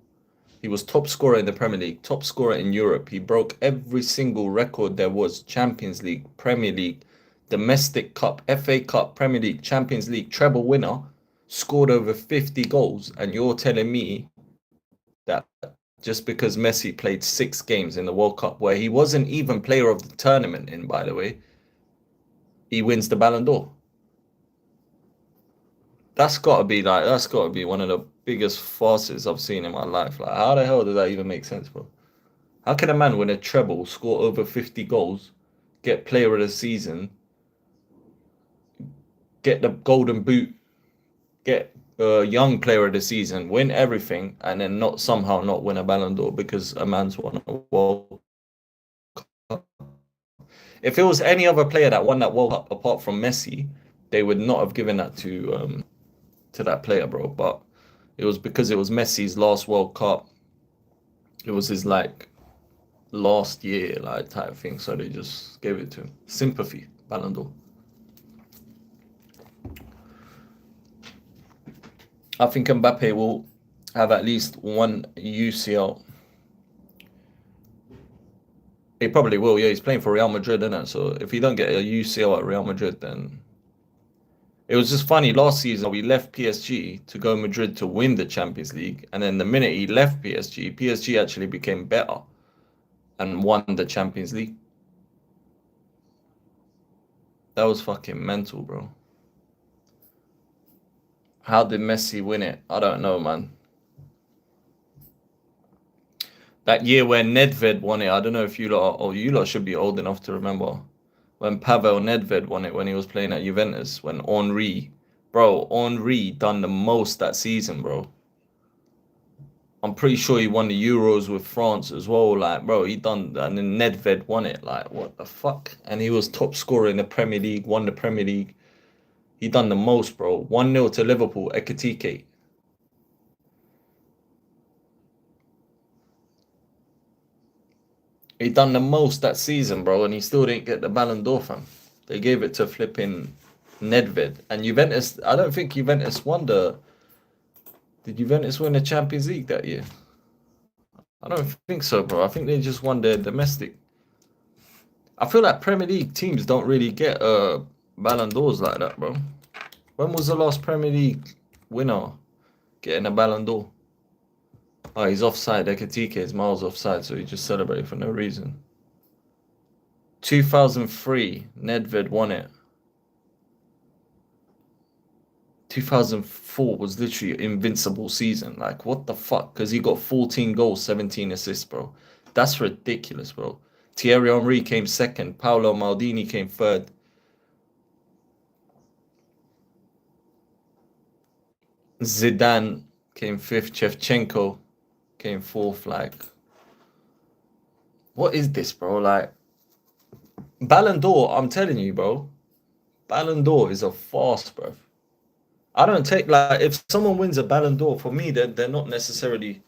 He was top scorer in the Premier League, top scorer in Europe. He broke every single record there was. Champions League, Premier League, Domestic Cup, FA Cup, Premier League, Champions League, treble winner, scored over 50 goals, and you're telling me that just because Messi played 6 games in the World Cup, where he wasn't even player of the tournament in, by the way, he wins the Ballon d'Or. That's got to be one of the biggest farces I've seen in my life. Like, how the hell does that even make sense, bro? How can a man win a treble, score over 50 goals, get player of the season, get the golden boot, get young player of the season, win everything, and then somehow not win a Ballon d'Or because a man's won a World Cup? If it was any other player that won that World Cup apart from Messi, they would not have given that to that player, bro. But it was because it was Messi's last World Cup. It was his like last year like type thing, so they just gave it to him. Sympathy, Ballon d'Or. I think Mbappe will have at least one UCL. He probably will, yeah. He's playing for Real Madrid, isn't it? So if he don't get a UCL at Real Madrid, then it was just funny. Last season, we left PSG to go Madrid to win the Champions League, and then the minute he left PSG, PSG actually became better and won the Champions League. That was fucking mental, bro. How did Messi win it? I don't know, man. That year when Nedved won it, I don't know if you lot, or you lot should be old enough to remember. When Pavel Nedved won it when he was playing at Juventus, when Henry done the most that season, bro. I'm pretty sure he won the Euros with France as well. Like, bro, he done, and then Nedved won it. Like, what the fuck? And he was top scorer in the Premier League, won the Premier League. He done the most, bro. 1-0 to Liverpool, Ekitike. He done the most that season, bro, and he still didn't get the Ballon d'Or, fam. They gave it to flipping Nedved. And Juventus, I don't think Juventus won the... Did Juventus win the Champions League that year? I don't think so, bro. I think they just won their domestic. I feel like Premier League teams don't really get Ballon d'Ors like that, bro. When was the last Premier League winner getting a Ballon d'Or? Oh, he's offside. Ekitike is miles offside, so he just celebrated for no reason. 2003, Nedved won it. 2004 was literally an invincible season. Like, what the fuck? Because he got 14 goals, 17 assists, bro. That's ridiculous, bro. Thierry Henry came second. Paolo Maldini came third. Zidane came fifth. Shevchenko came fourth. Like, what is this, bro? Like, Ballon d'Or, I'm telling you, bro. Ballon d'Or is a farce, bro. I don't take, like, if someone wins a Ballon d'Or, for me, they're not necessarily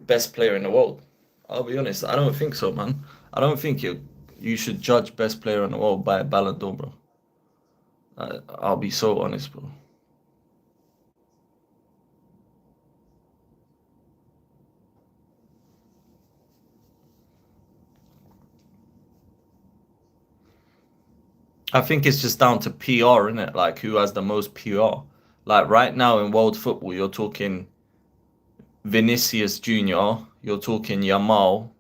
best player in the world. I'll be honest. I don't think so, man. I don't think you should judge best player in the world by a Ballon d'Or, bro. I'll be so honest, bro. I think it's just down to PR, isn't it? Like, who has the most PR? Like, right now in world football, you're talking Vinicius Jr., you're talking Yamal.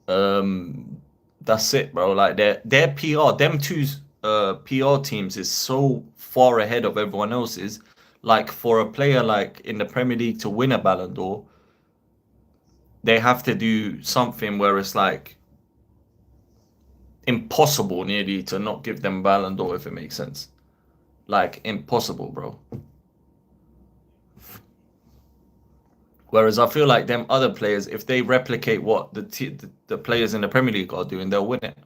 That's it, bro. Like, their PR, them two's PR teams is so far ahead of everyone else's. Like, for a player like in the Premier League to win a Ballon d'Or, they have to do something where it's like impossible nearly to not give them Ballon d'Or, if it makes sense. Like, impossible, bro. Whereas I feel like them other players, if they replicate what the players in the Premier League are doing, they'll win it.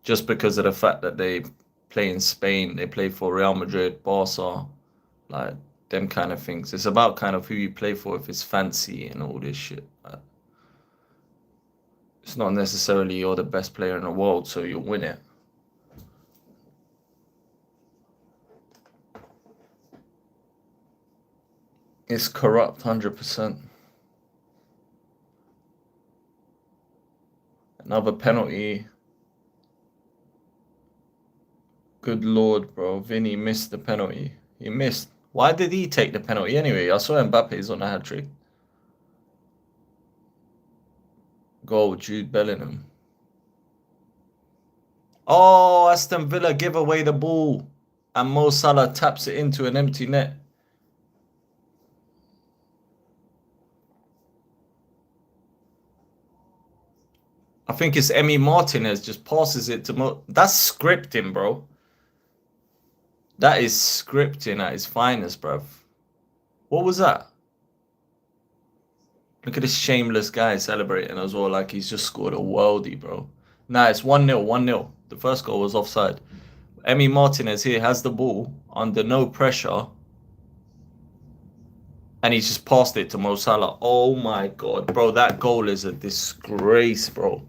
Just because of the fact that they play in Spain, they play for Real Madrid, Barca, like them kind of things. It's about kind of who you play for, if it's fancy and all this shit. It's not necessarily you're the best player in the world, so you'll win it. It's corrupt, 100%. Another penalty. Good lord, bro. Vinny missed the penalty. He missed. Why did he take the penalty anyway? I saw Mbappe's on a hat-trick. Goal, Jude Bellingham. Oh, Aston Villa give away the ball. And Mo Salah taps it into an empty net. I think it's Emi Martinez just passes it to Mo. That's scripting, bro. That is scripting at its finest, bro. What was that? Look at this shameless guy celebrating as well, like he's just scored a worldie, bro. Nah, it's 1-0, 1-0. The first goal was offside. Emi Martinez here has the ball under no pressure. And he's just passed it to Mo Salah. Oh my God, bro, that goal is a disgrace, bro.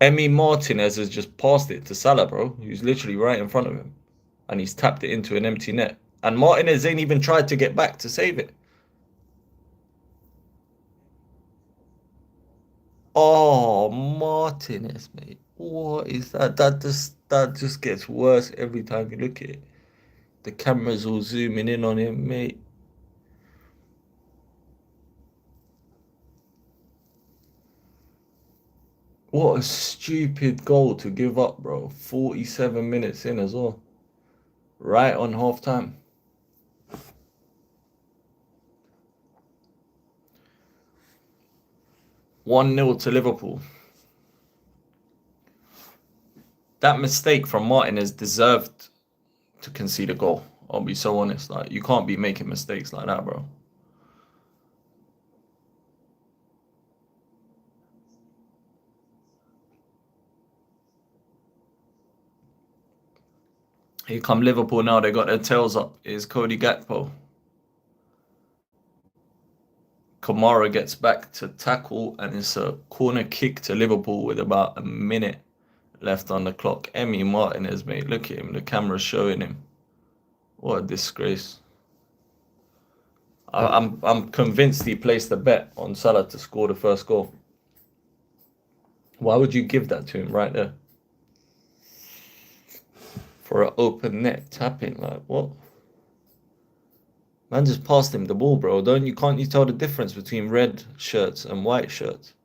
Emi Martinez has just passed it to Salah, bro. He's literally right in front of him. And he's tapped it into an empty net. And Martinez ain't even tried to get back to save it. Oh, Martinez, mate. What is that? That just gets worse every time you look at it. The camera's all zooming in on him, mate. What a stupid goal to give up, bro. 47 minutes in as well. Right on half time. 1-0 to Liverpool. That mistake from Martinez deserved to concede a goal. I'll be so honest. Like, you can't be making mistakes like that, bro. Here come Liverpool now. They got their tails up. Is Cody Gakpo. Kamara gets back to tackle, and it's a corner kick to Liverpool with about a minute left on the clock. Emi Martinez, mate. Look at him. The camera's showing him. What a disgrace. I'm convinced he placed a bet on Salah to score the first goal. Why would you give that to him right there? For an open net tapping, like what? Man just passed him the ball, bro. Can't you tell the difference between red shirts and white shirts?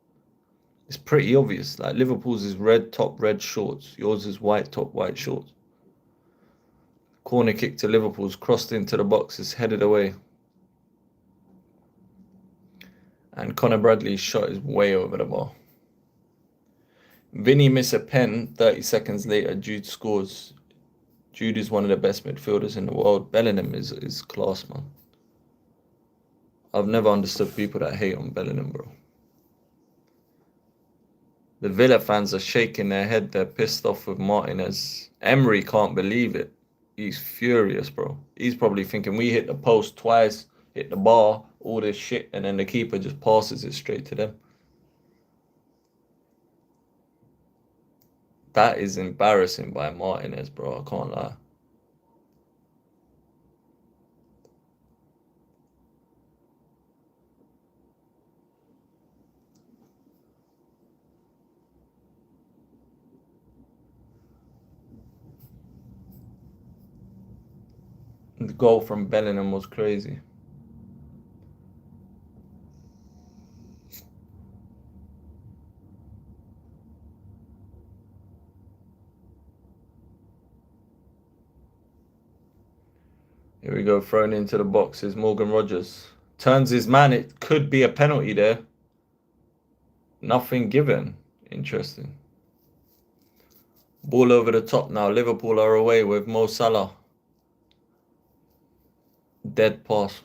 It's pretty obvious. Like Liverpool's is red top, red shorts. Yours is white top, white shorts. Corner kick to Liverpool's crossed into the box, is headed away. And Conor Bradley's shot is way over the bar. Vinny miss a pen 30 seconds later. Jude scores. Jude is one of the best midfielders in the world. Bellingham is class, man. I've never understood people that hate on Bellingham, bro. The Villa fans are shaking their head. They're pissed off with Martinez. Emery can't believe it. He's furious, bro. He's probably thinking we hit the post twice, hit the bar, all this shit, and then the keeper just passes it straight to them. That is embarrassing by Martinez, bro. I can't lie. The goal from Bellingham was crazy. Here we go, thrown into the box is Morgan Rogers. Turns his man, it could be a penalty there. Nothing given. Interesting. Ball over the top now. Liverpool are away with Mo Salah. Dead pass.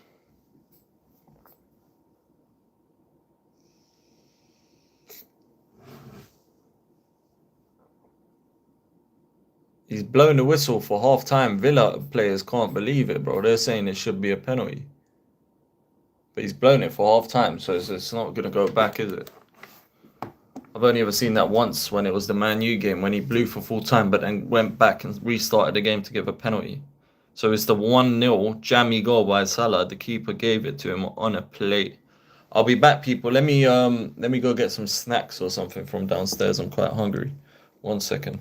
He's blown the whistle for half time. Villa players can't believe it, bro. They're saying it should be a penalty. But he's blown it for half time, so it's not going to go back, is it? I've only ever seen that once when it was the Man U game, when he blew for full time, but then went back and restarted the game to give a penalty. So it's the 1-0 jammy goal by Salah. The keeper gave it to him on a plate. I'll be back, people. Let me go get some snacks or something from downstairs. I'm quite hungry. 1 second.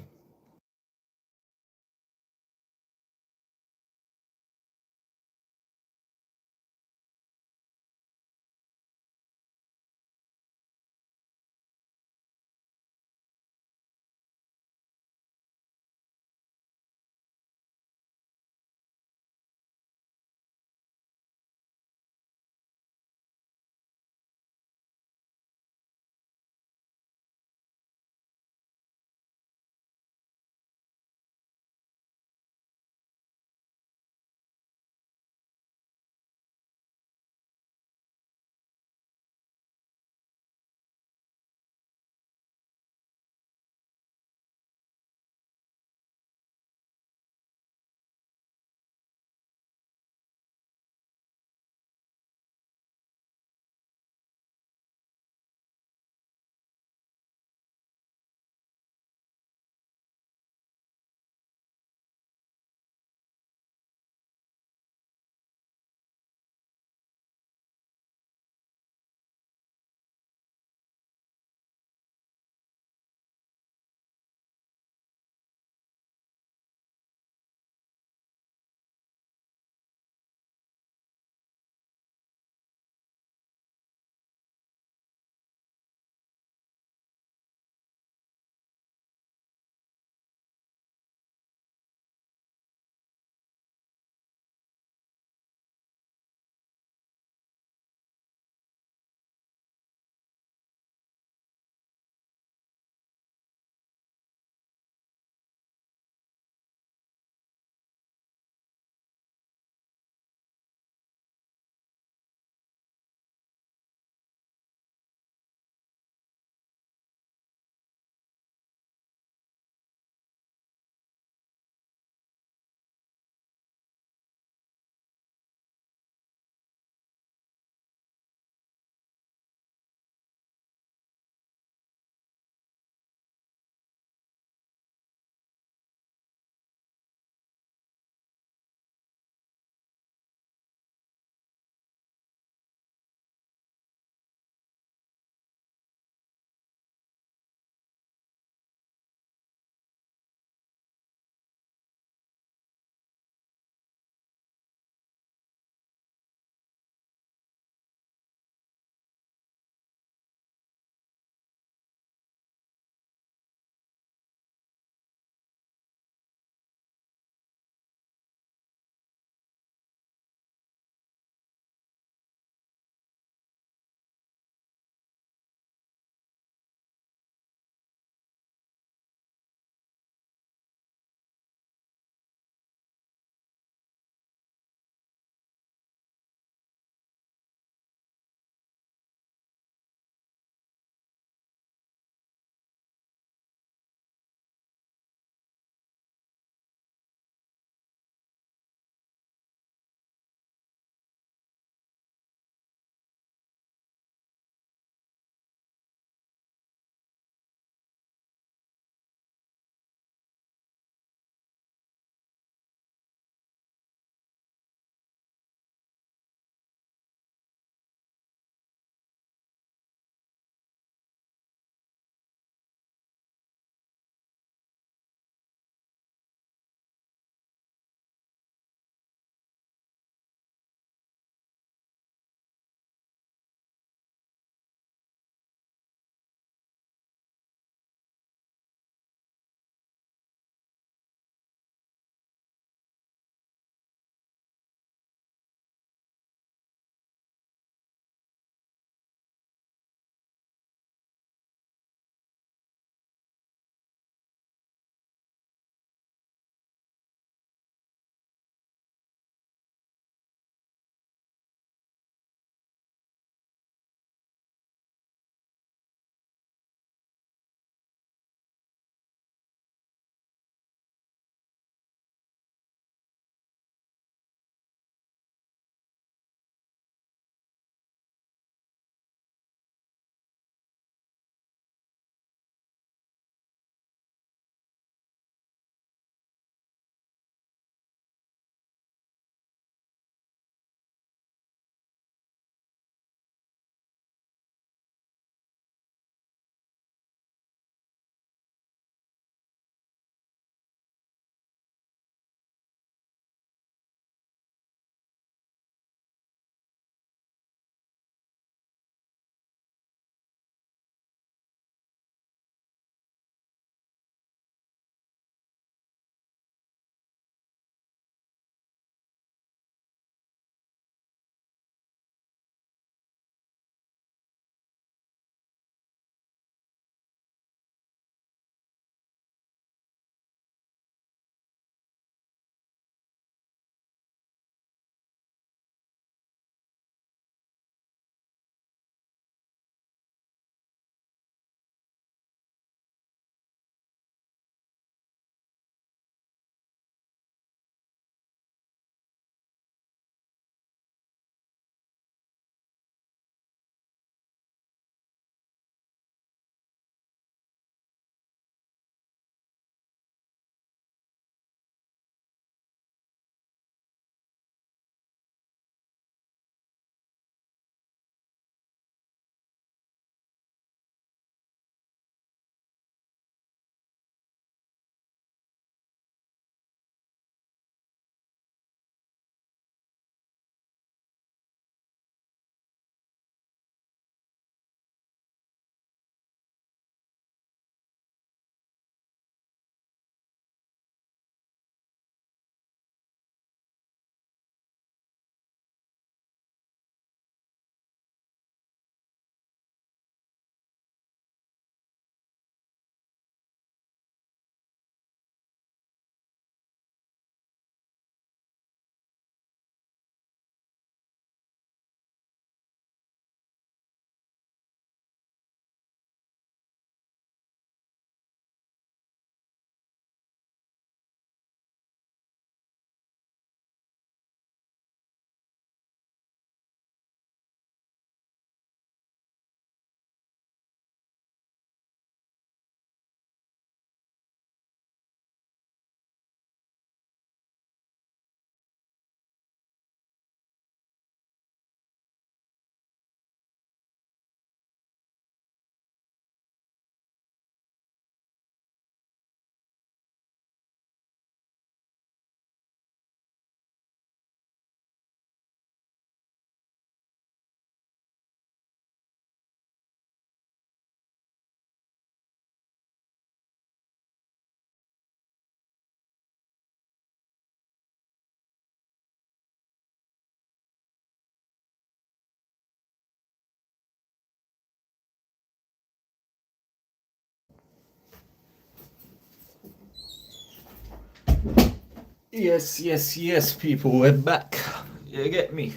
Yes, people, we're back. You get me?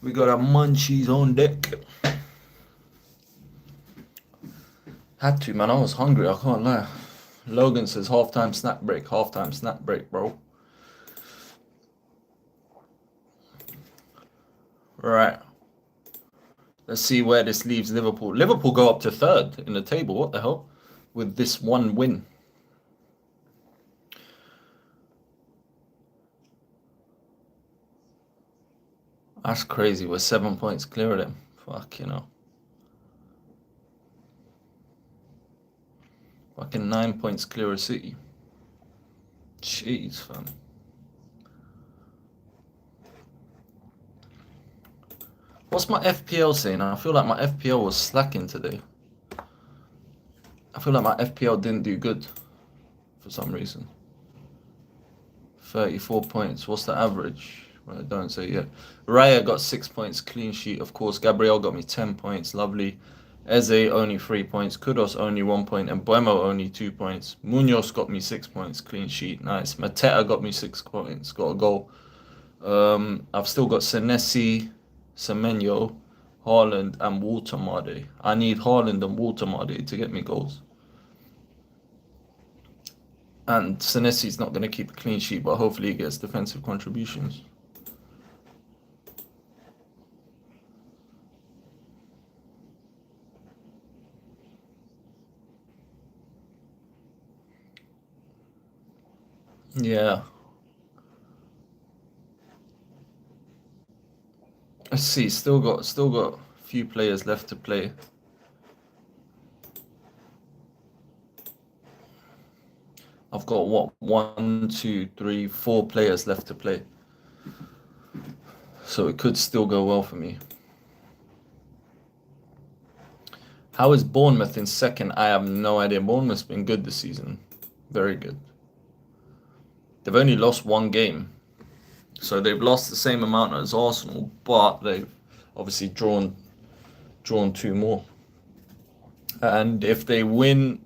We got our munchies on deck. Had to, man. I was hungry. I can't lie. Logan says halftime snack break, bro. Right. Let's see where this leaves Liverpool. Liverpool go up to third in the table. What the hell? With this one win. That's crazy. We're 7 points clear of them. Fuck, you know. Fucking 9 points clear of City. Jeez, fam. What's my FPL saying? I feel like my FPL was slacking today. I feel like my FPL didn't do good for some reason. 34 points. What's the average? Well, don't say yet. Raya got 6 points, clean sheet, of course. Gabriel got me 10 points, lovely. Eze only 3 points. Kudos only 1 point. And Buemo only 2 points. Munoz got me 6 points, clean sheet, nice. Mateta got me 6 points, got a goal. I've still got Senesi, Semenyo, Haaland, and Watermade. I need Haaland and Watermade to get me goals. And Senesi's not going to keep a clean sheet, but hopefully he gets defensive contributions. Yeah. Let's see. Still got a few players left to play. I've got what, 1, 2, 3, 4 players left to play. So it could still go well for me. How is Bournemouth in second? I have no idea. Bournemouth's been good this season. Very good. They've only lost 1 game. So they've lost the same amount as Arsenal, but they've obviously drawn 2 more. And if they win,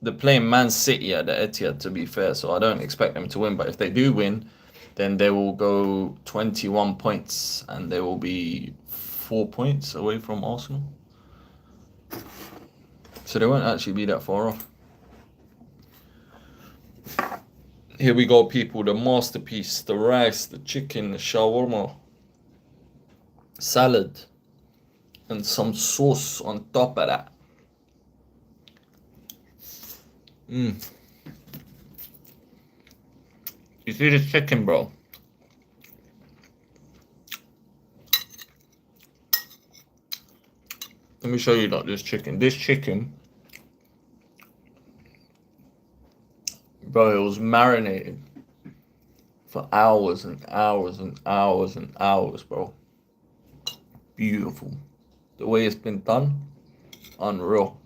they're playing Man City at the Etihad, to be fair, so I don't expect them to win. But if they do win, then they will go 21 points and they will be 4 points away from Arsenal. So they won't actually be that far off. Here we go, people. The masterpiece, the rice, the chicken, the shawarma, salad, and some sauce on top of that. You see this chicken, bro? Let me show you like this chicken. This chicken, bro, it was marinated for hours and hours and hours and hours, bro. Beautiful. The way it's been done, unreal.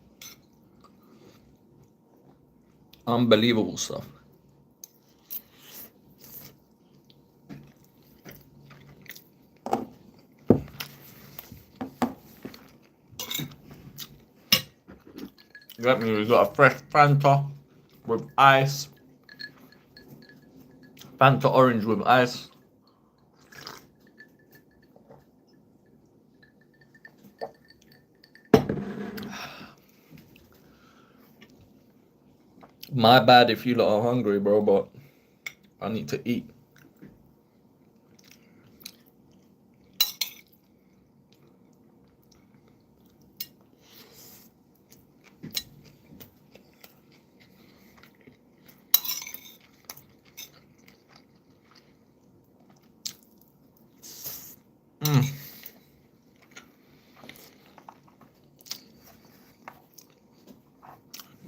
Unbelievable stuff. Got me. We got a fresh Fanta with ice. Fanta orange with ice. My bad if you lot are hungry, bro, but I need to eat.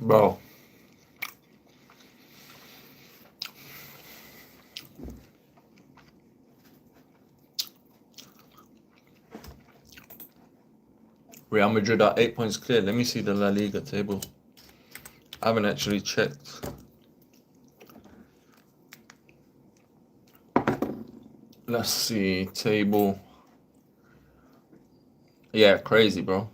Bro. Real Madrid are 8 points clear. Let me see the La Liga table. I haven't actually checked. Let's see, table. Yeah, crazy, bro.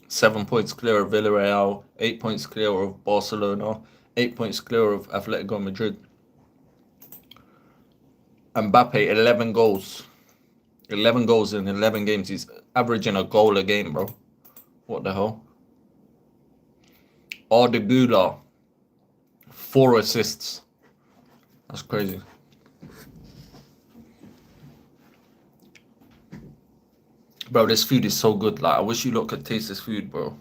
7 points clear of Villarreal, 8 points clear of Barcelona, 8 points clear of Atletico Madrid. Mbappe, 11 goals. 11 goals in 11 games. He's averaging a goal a game, bro. What the hell? Ardegula, 4 assists. That's crazy. Bro, this food is so good. Like, I wish you lot could taste this food, bro.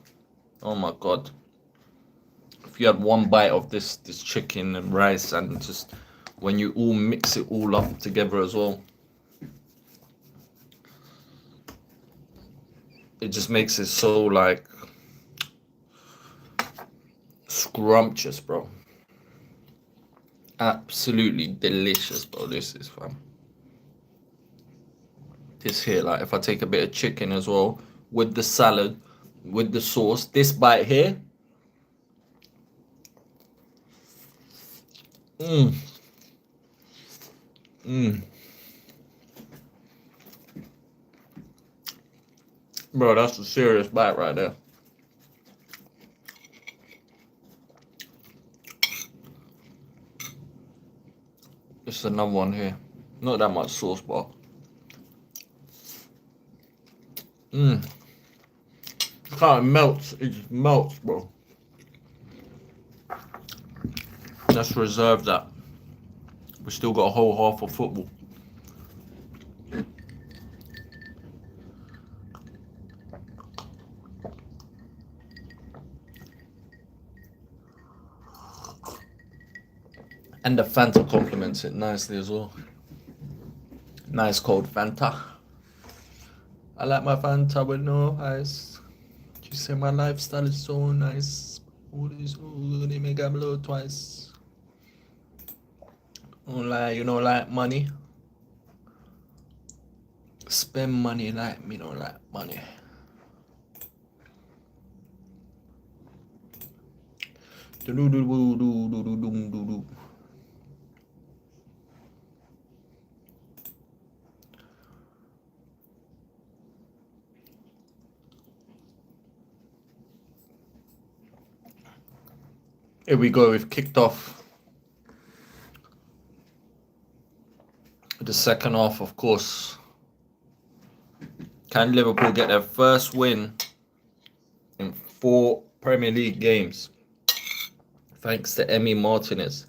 Oh my god. If you had one bite of this chicken and rice, and just when you all mix it all up together as well, it just makes it so like scrumptious, bro. Absolutely delicious, bro. This is fun. This here, like, if I take a bit of chicken as well with the salad, with the sauce, this bite here. Mmm. Mmm. Bro, that's a serious bite right there. This is another one here. Not that much sauce, but mmm. Look how it melts. It just melts, bro. Let's reserve that. We still got a whole half of football. And the Fanta complements it nicely as well. Nice cold Fanta. I like my Fanta with no ice. She say my lifestyle is so nice. All this, they make a blow twice. Don't lie, you don't like money. Spend money like me, don't like money. Do do do do do do do do do. Here we go, we've kicked off the second half, of course. Can Liverpool get their first win in 4 Premier League games? Thanks to Emi Martinez.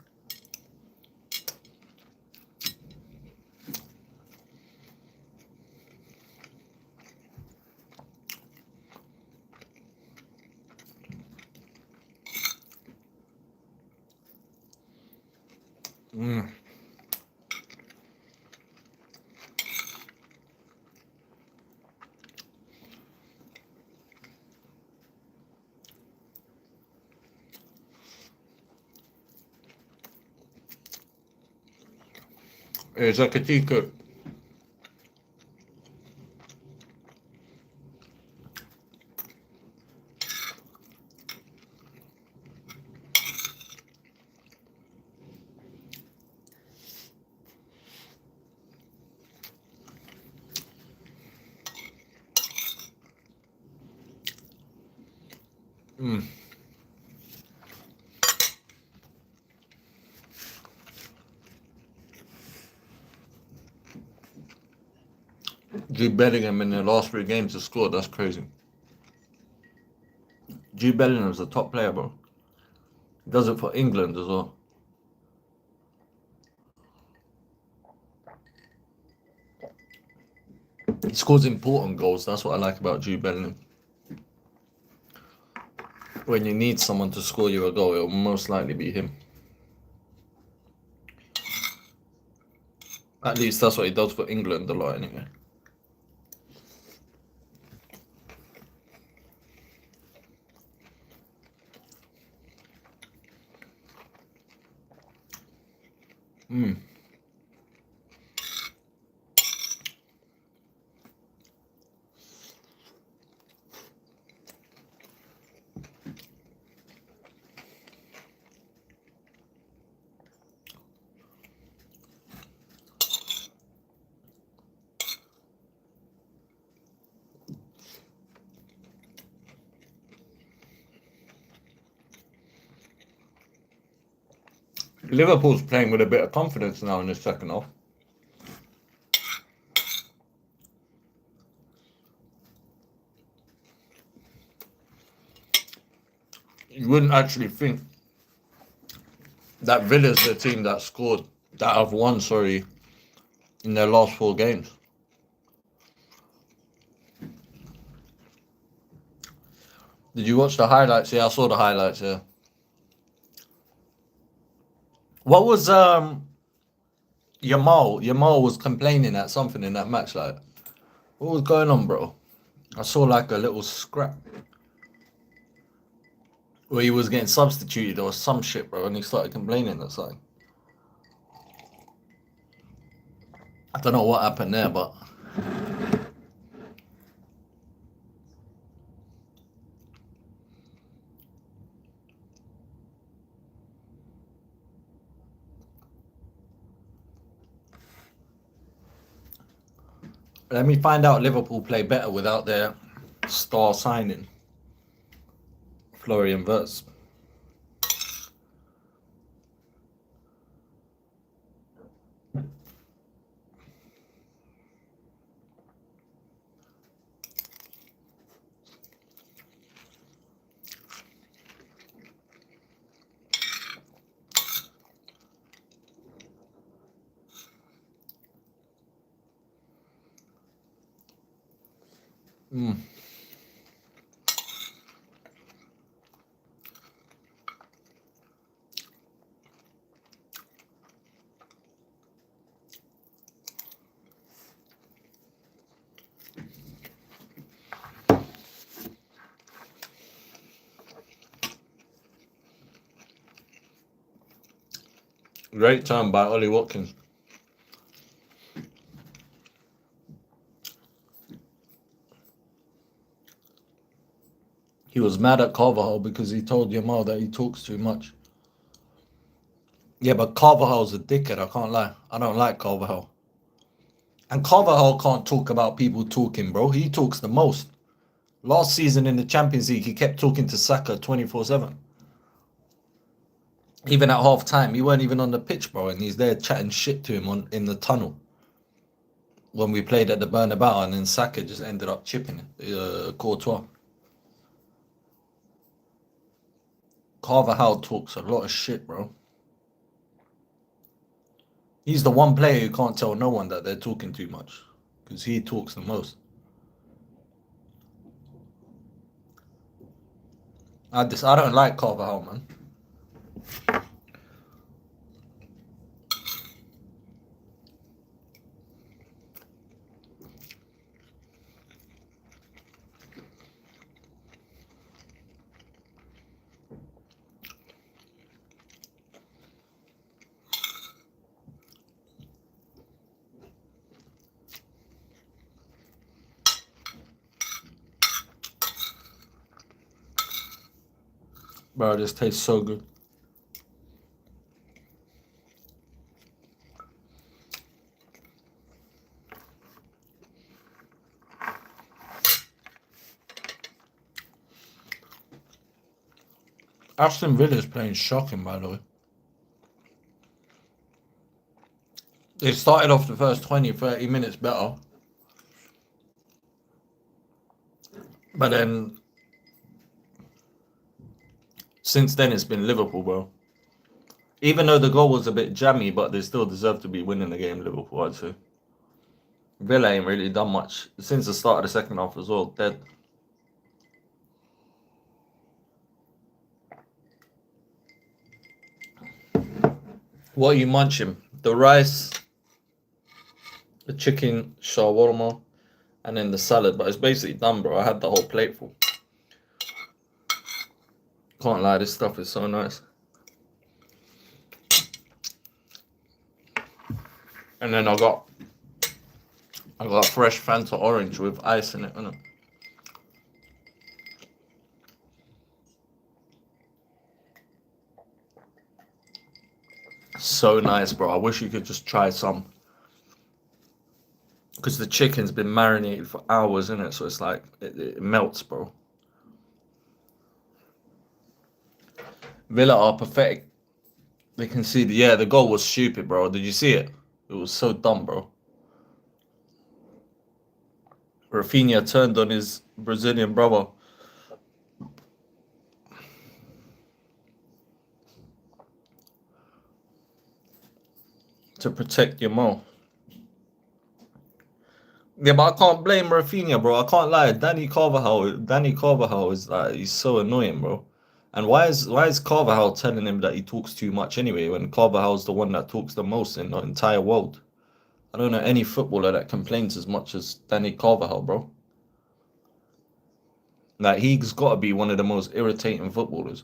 Hey, Zakatika. Jude Bellingham in the last 3 games has scored. That's crazy. Jude Bellingham's a top player, bro. He does it for England as well. He scores important goals. That's what I like about Jude Bellingham. When you need someone to score you a goal, it'll most likely be him. At least that's what he does for England a lot, anyway. Liverpool's playing with a bit of confidence now in the second half. You wouldn't actually think that Villa's the team that scored, that have won, sorry, in their last 4 games. Did you watch the highlights? Yeah, I saw the highlights, yeah. What was Yamal was complaining at something in that match, like, what was going on, bro? I saw like a little scrap where he was getting substituted or some shit, bro, and he started complaining. That's like, I don't know what happened there, but let me find out Liverpool play better without their star signing, Florian Wirtz. Great time by Ollie Watkins. He was mad at Carvajal because he told Yamal that he talks too much. Yeah, but Carvajal's a dickhead, I can't lie. I don't like Carvajal. And Carvajal can't talk about people talking, bro. He talks the most. Last season in the Champions League, he kept talking to Saka 24/7. Even at half time, he weren't even on the pitch, bro, and he's there chatting shit to him in the tunnel when we played at the Bernabeu, and then Saka just ended up chipping Courtois. Carvajal talks a lot of shit, bro. He's the one player who can't tell no one that they're talking too much because he talks the most. I don't like Carvajal, man. Bro, this tastes so good. Aston Villa is playing shocking, by the way. They started off the first 20, 30 minutes better. But then, since then, it's been Liverpool, bro. Even though the goal was a bit jammy, but they still deserve to be winning the game, Liverpool, I'd say. Villa ain't really done much since the start of the second half as well. Dead. What are you munching? The rice, the chicken shawarma, and then the salad. But it's basically done, bro. I had the whole plate full. Can't lie, this stuff is so nice. And then I got fresh Fanta orange with ice in it, innit? So nice, bro. I wish you could just try some. Because the chicken's been marinated for hours, innit? So it's like, it melts, bro. Villa are pathetic. They conceded. Yeah, the goal was stupid, bro. Did you see it? It was so dumb, bro. Rafinha turned on his Brazilian brother. To protect your mouth. Yeah, but I can't blame Rafinha, bro. I can't lie. Danny Carvajal is like he's so annoying, bro. And why is Carvajal telling him that he talks too much anyway when Carvajal's the one that talks the most in the entire world? I don't know any footballer that complains as much as Danny Carvajal, bro. Like he's got to be one of the most irritating footballers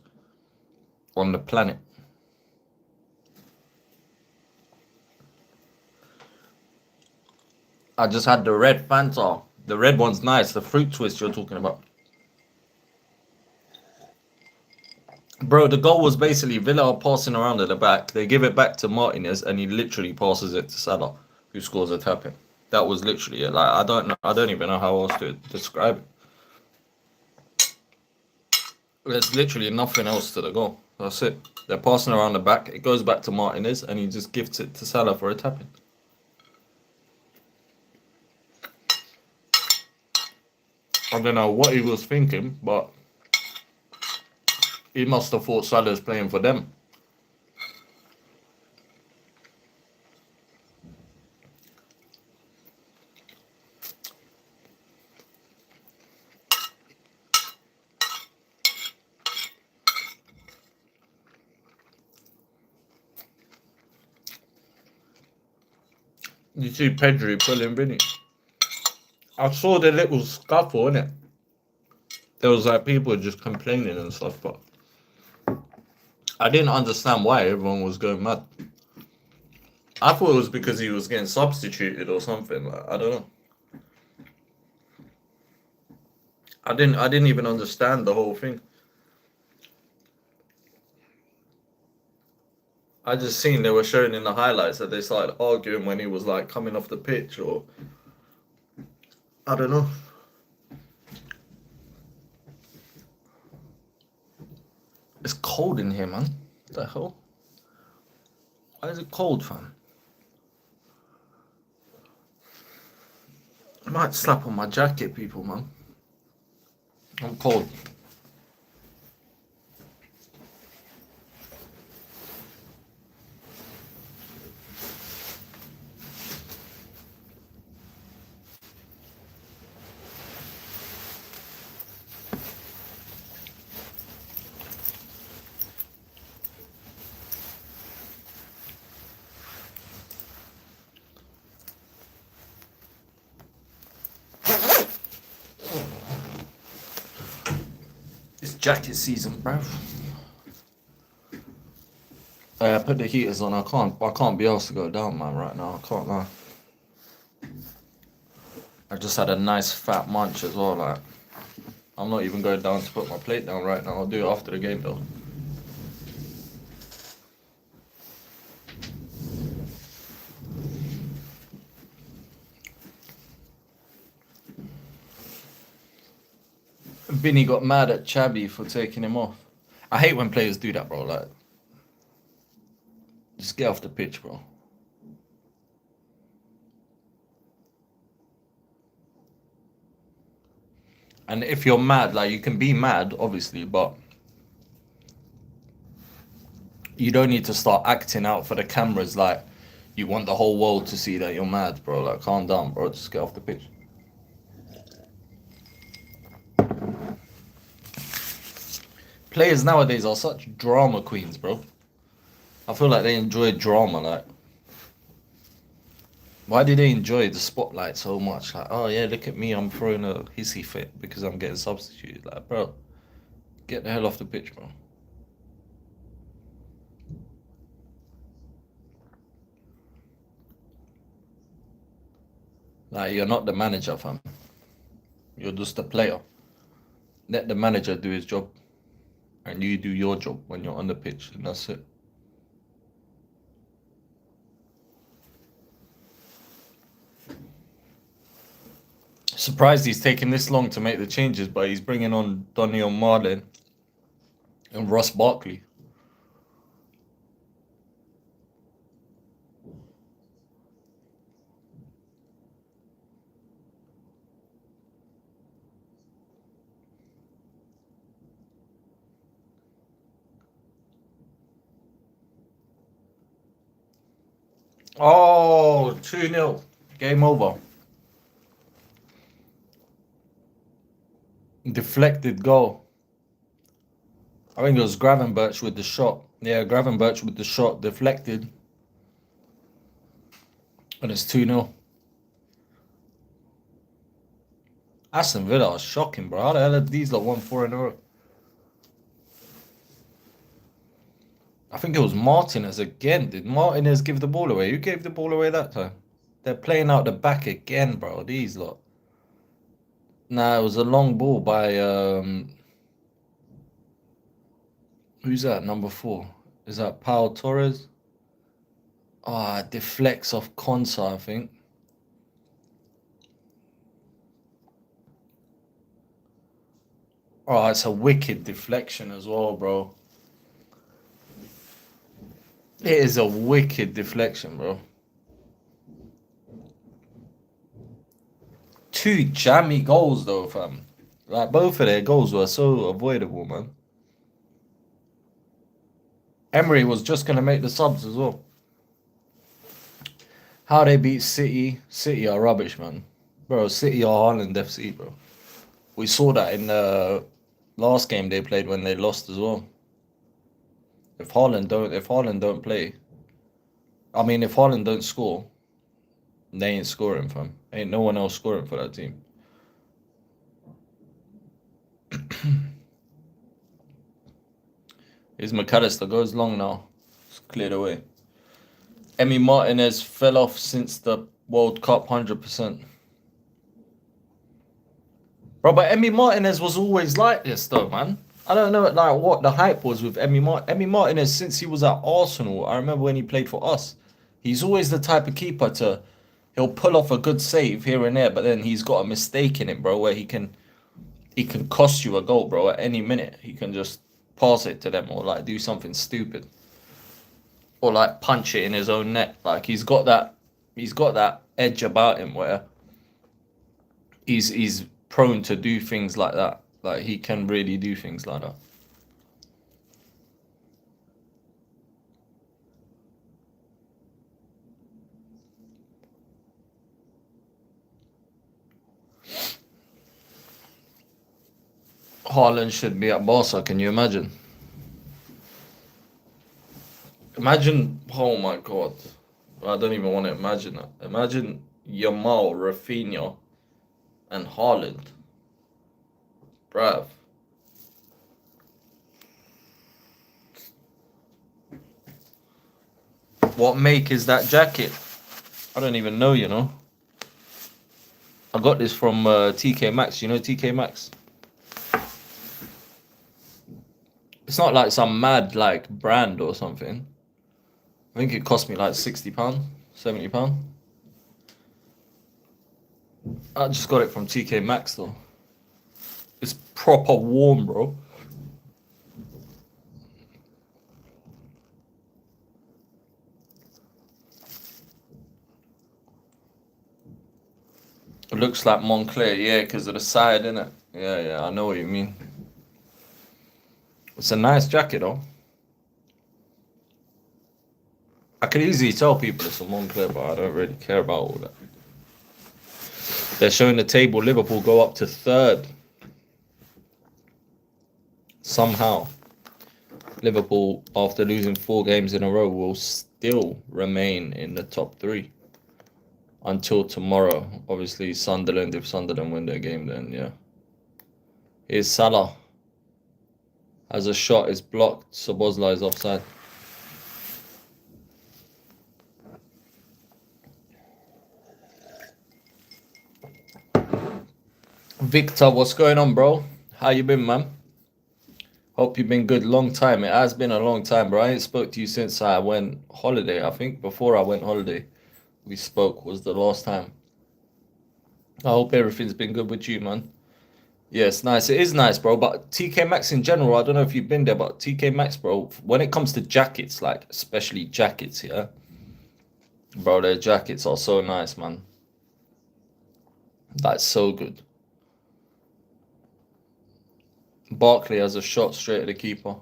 on the planet. I just had the red Fanta. The red one's nice. The fruit twist you're talking about. Bro, the goal was basically Villa are passing around at the back. They give it back to Martinez, and he literally passes it to Salah, who scores a tap in. That was literally it. Like I don't know. I don't even know how else to describe it. There's literally nothing else to the goal. That's it. They're passing around the back. It goes back to Martinez, and he just gifts it to Salah for a tap in. I don't know what he was thinking, but he must have thought Salah's playing for them. You see Pedri pulling Vinny. I saw the little scuffle, innit? There was like people just complaining and stuff, but I didn't understand why everyone was going mad. I thought it was because he was getting substituted or something. Like, I don't know. I didn't even understand the whole thing. I just seen they were showing in the highlights that they started arguing when he was like coming off the pitch, or I don't know. It's cold in here, man. What the hell? Why is it cold, fam? I might slap on my jacket, people, man. I'm cold. It's jacket season, bro. I put the heaters on. I can't be asked to go down, man. Right now, I can't lie. I just had a nice fat munch as well. Like, I'm not even going down to put my plate down right now. I'll do it after the game though. Vinny got mad at Chabby for taking him off. I hate when players do that, bro. Like, just get off the pitch, bro. And if you're mad, like, you can be mad, obviously, but you don't need to start acting out for the cameras like you want the whole world to see that you're mad, bro. Like, calm down, bro. Just get off the pitch. Players nowadays are such drama queens, bro. I feel like they enjoy drama, like. Why do they enjoy the spotlight so much? Like, oh yeah, look at me, I'm throwing a hissy fit because I'm getting substituted. Like, bro, get the hell off the pitch, bro. Like, you're not the manager, fam. You're just a player. Let the manager do his job. And you do your job when you're on the pitch, and that's it. Surprised he's taking this long to make the changes, but he's bringing on Daniel Marlin and Ross Barkley. Oh, 2-0. Game over. Deflected goal. I think it was Gravenberch with the shot. Yeah, Gravenberch with the shot. Deflected. And it's 2-0. Aston Villa are shocking, bro. How the hell have these like won 4 in a row? I think it was Martinez again. Did Martinez give the ball away? Who gave the ball away that time? They're playing out the back again, bro. These lot. Nah, it was a long ball by who's that? Number 4. Is that Pau Torres? Ah, deflects off Konsa, I think. Oh, it's a wicked deflection as well, bro. It is a wicked deflection, bro. 2 jammy goals, though, fam. Like, both of their goals were so avoidable, man. Emery was just going to make the subs as well. How they beat City. City are rubbish, man. Bro, City are Haaland FC, bro. We saw that in the last game they played when they lost as well. If Haaland don't play, I mean, if Haaland don't score, they ain't scoring, fam. Ain't no one else scoring for that team. Here's McAllister, goes long now. It's cleared away. Emi Martinez fell off since the World Cup, 100%. Bro, but Emi Martinez was always like this, though, man. I don't know like what the hype was with Emi Martinez since he was at Arsenal. I remember when he played for us. He's always the type of keeper he'll pull off a good save here and there, but then he's got a mistake in it, bro, where he can cost you a goal, bro, at any minute. He can just pass it to them or like do something stupid. Or like punch it in his own net. Like he's got that edge about him where he's prone to do things like that. Like he can really do things like that. Haaland should be at Barca, can you imagine? Imagine, oh my god. I don't even want to imagine that. Imagine Yamal, Rafinha, and Haaland. Bruv. What make is that jacket? I don't even know, you know. I got this from TK Maxx. You know TK Maxx? It's not like some mad like brand or something. I think it cost me like £60, £70. I just got it from TK Maxx though. It's proper warm, bro. It looks like Montclair, yeah, because of the side, innit? Yeah, I know what you mean. It's a nice jacket, though. I could easily tell people it's a Montclair, but I don't really care about all that. They're showing the table. Liverpool go up to 3rd. Somehow. Liverpool, after losing 4 games in a row, will still remain in the top 3. Until tomorrow. Obviously, Sunderland, if Sunderland win their game, then yeah. Here's Salah. As a shot is blocked, Szoboszlai is offside. Victor, what's going on, bro? How you been, man? Hope you've been good. Long time. It has been a long time, bro. I ain't spoke to you since I went holiday. I think before I went holiday, we spoke was the last time. I hope everything's been good with you, man. Yeah, it's nice. It is nice, bro. But TK Maxx in general, I don't know if you've been there, but TK Maxx, bro, when it comes to jackets, like especially jackets, yeah, bro, their jackets are so nice, man. That's so good. Barkley has a shot straight at the keeper.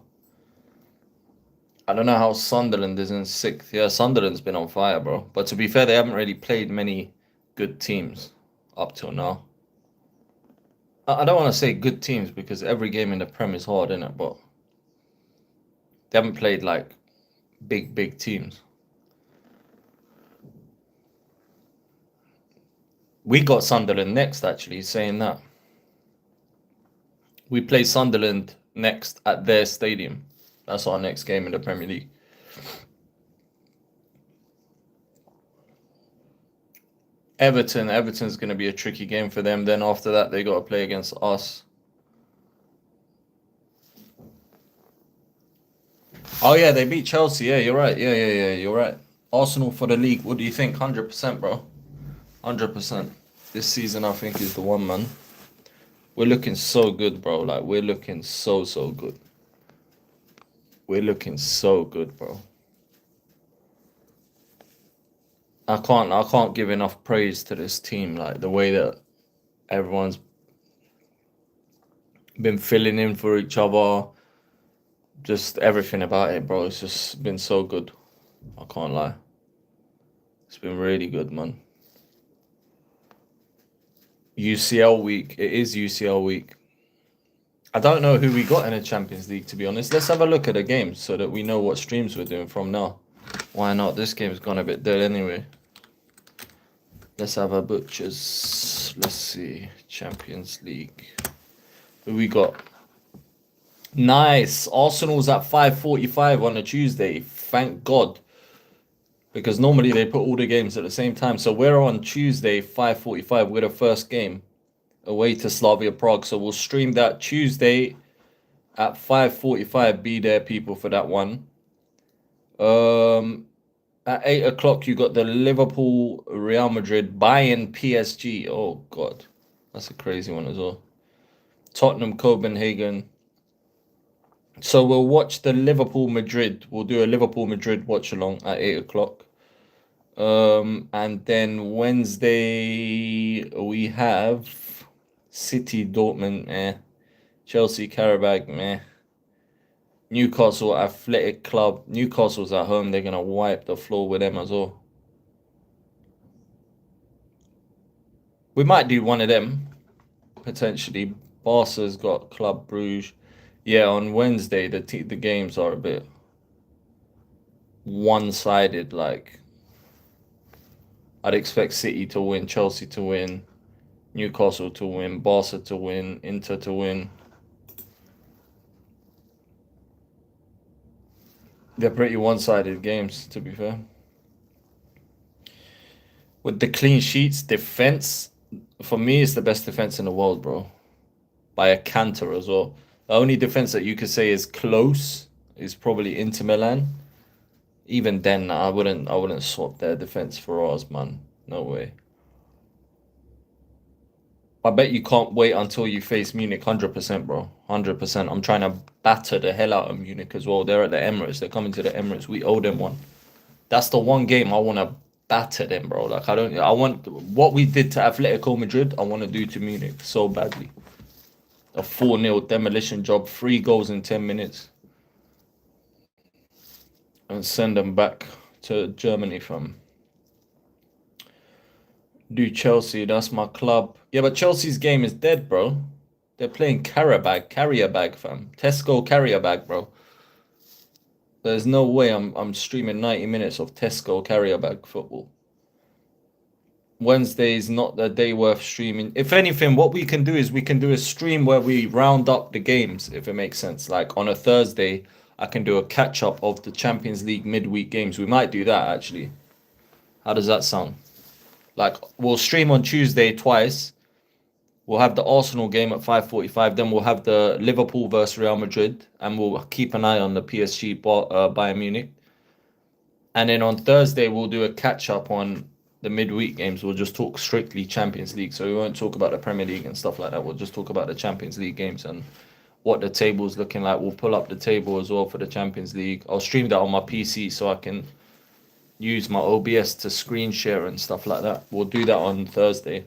I don't know how Sunderland is in 6th. Yeah, Sunderland's been on fire, bro. But to be fair, they haven't really played many good teams up till now. I don't want to say good teams because every game in the Prem is hard, innit? But they haven't played like big teams. We got Sunderland next, actually, saying that. We play Sunderland next at their stadium. That's our next game in the Premier League. Everton's going to be a tricky game for them. Then after that, they got to play against us. Oh, yeah, they beat Chelsea. Yeah, you're right. Yeah, you're right. Arsenal for the league. What do you think? 100%, bro. 100%. This season, I think, is the one, man. We're looking so good, bro. Like, we're looking so good. We're looking so good, bro. I can't give enough praise to this team. Like, the way that everyone's been filling in for each other. Just everything about it, bro. It's just been so good. I can't lie. It's been really good, man. UCL week. It is UCL week. I don't know who we got in the Champions League, to be honest. Let's have a look at the games so that we know what streams we're doing from now. Why not? This game's gone a bit dead anyway. Let's have a butchers. Let's see. Champions League. Who we got? Nice. Arsenal's at 5:45 on a Tuesday. Thank God. Because normally they put all the games at the same time. So we're on Tuesday, 5:45. We're the first game away to Slavia Prague. So we'll stream that Tuesday at 5:45. Be there, people, for that one. At 8 o'clock, you got the Liverpool, Real Madrid, Bayern, PSG. Oh, God. That's a crazy one as well. Tottenham, Copenhagen. So we'll watch the Liverpool Madrid. We'll do a Liverpool Madrid watch along at 8 o'clock. And then Wednesday we have City, Dortmund, Chelsea, Karabag, Newcastle, Athletic Club. Newcastle's at home. They're gonna wipe the floor with them as well. We might do one of them potentially. Barca's got Club Brugge. Yeah, on Wednesday the games are a bit one-sided. Like, I'd expect City to win, Chelsea to win, Newcastle to win, Barca to win, Inter to win. They're pretty one-sided games, to be fair. With the clean sheets, defense, for me, it's the best defense in the world, bro. By a canter as well. The only defense that you could say is close is probably Inter Milan. Even then, I wouldn't swap their defense for ours, man. No way. I bet you can't wait until you face Munich. 100%, bro. 100%. I'm trying to batter the hell out of Munich as well. They're at the Emirates. They're coming to the Emirates. We owe them one. That's the one game I want to batter them, bro. Like, I want what we did to Atletico Madrid, I want to do to Munich so badly. A 4-0 demolition job, 3 goals in 10 minutes. And send them back to Germany from. Do Chelsea, that's my club. Yeah, but Chelsea's game is dead, bro. They're playing carrier bag, fam. Tesco carrier bag, bro. There's no way I'm streaming 90 minutes of Tesco carrier bag football. Wednesday's not the day worth streaming. If anything, what we can do is we can do a stream where we round up the games, if it makes sense. Like on a Thursday, I can do a catch-up of the Champions League midweek games. We might do that, actually. How does that sound? Like, we'll stream on Tuesday twice. We'll have the Arsenal game at 5:45. Then we'll have the Liverpool versus Real Madrid. And we'll keep an eye on the PSG Bayern Munich. And then on Thursday, we'll do a catch-up on the midweek games. We'll just talk strictly Champions League. So we won't talk about the Premier League and stuff like that. We'll just talk about the Champions League games and what the table's looking like. We'll pull up the table as well for the Champions League. I'll stream that on my PC so I can use my OBS to screen share and stuff like that. We'll do that on Thursday.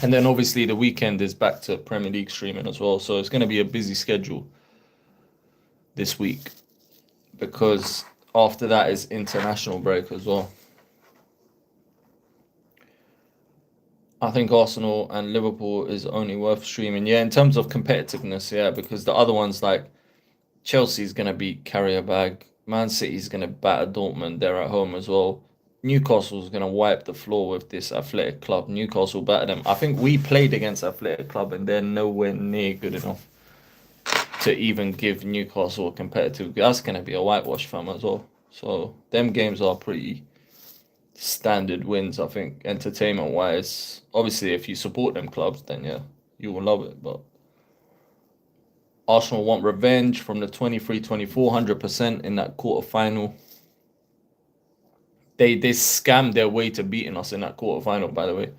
And then obviously the weekend is back to Premier League streaming as well. So it's going to be a busy schedule this week. because after that is international break as well. I think Arsenal and Liverpool is only worth streaming. Yeah, in terms of competitiveness, yeah, because the other ones like Chelsea's gonna beat carrier bag, Man City's gonna batter Dortmund. They're at home as well. Newcastle's gonna wipe the floor with this Athletic Club. Newcastle batter them. I think we played against Athletic Club and they're nowhere near good enough to even give Newcastle a competitive. That's gonna be a whitewash fam as well. So them games are pretty standard wins, I think, entertainment wise. Obviously, if you support them clubs, then yeah, you will love it. But Arsenal want revenge from the 23-24, 100% in that quarter final. They scammed their way to beating us in that quarter final, by the way.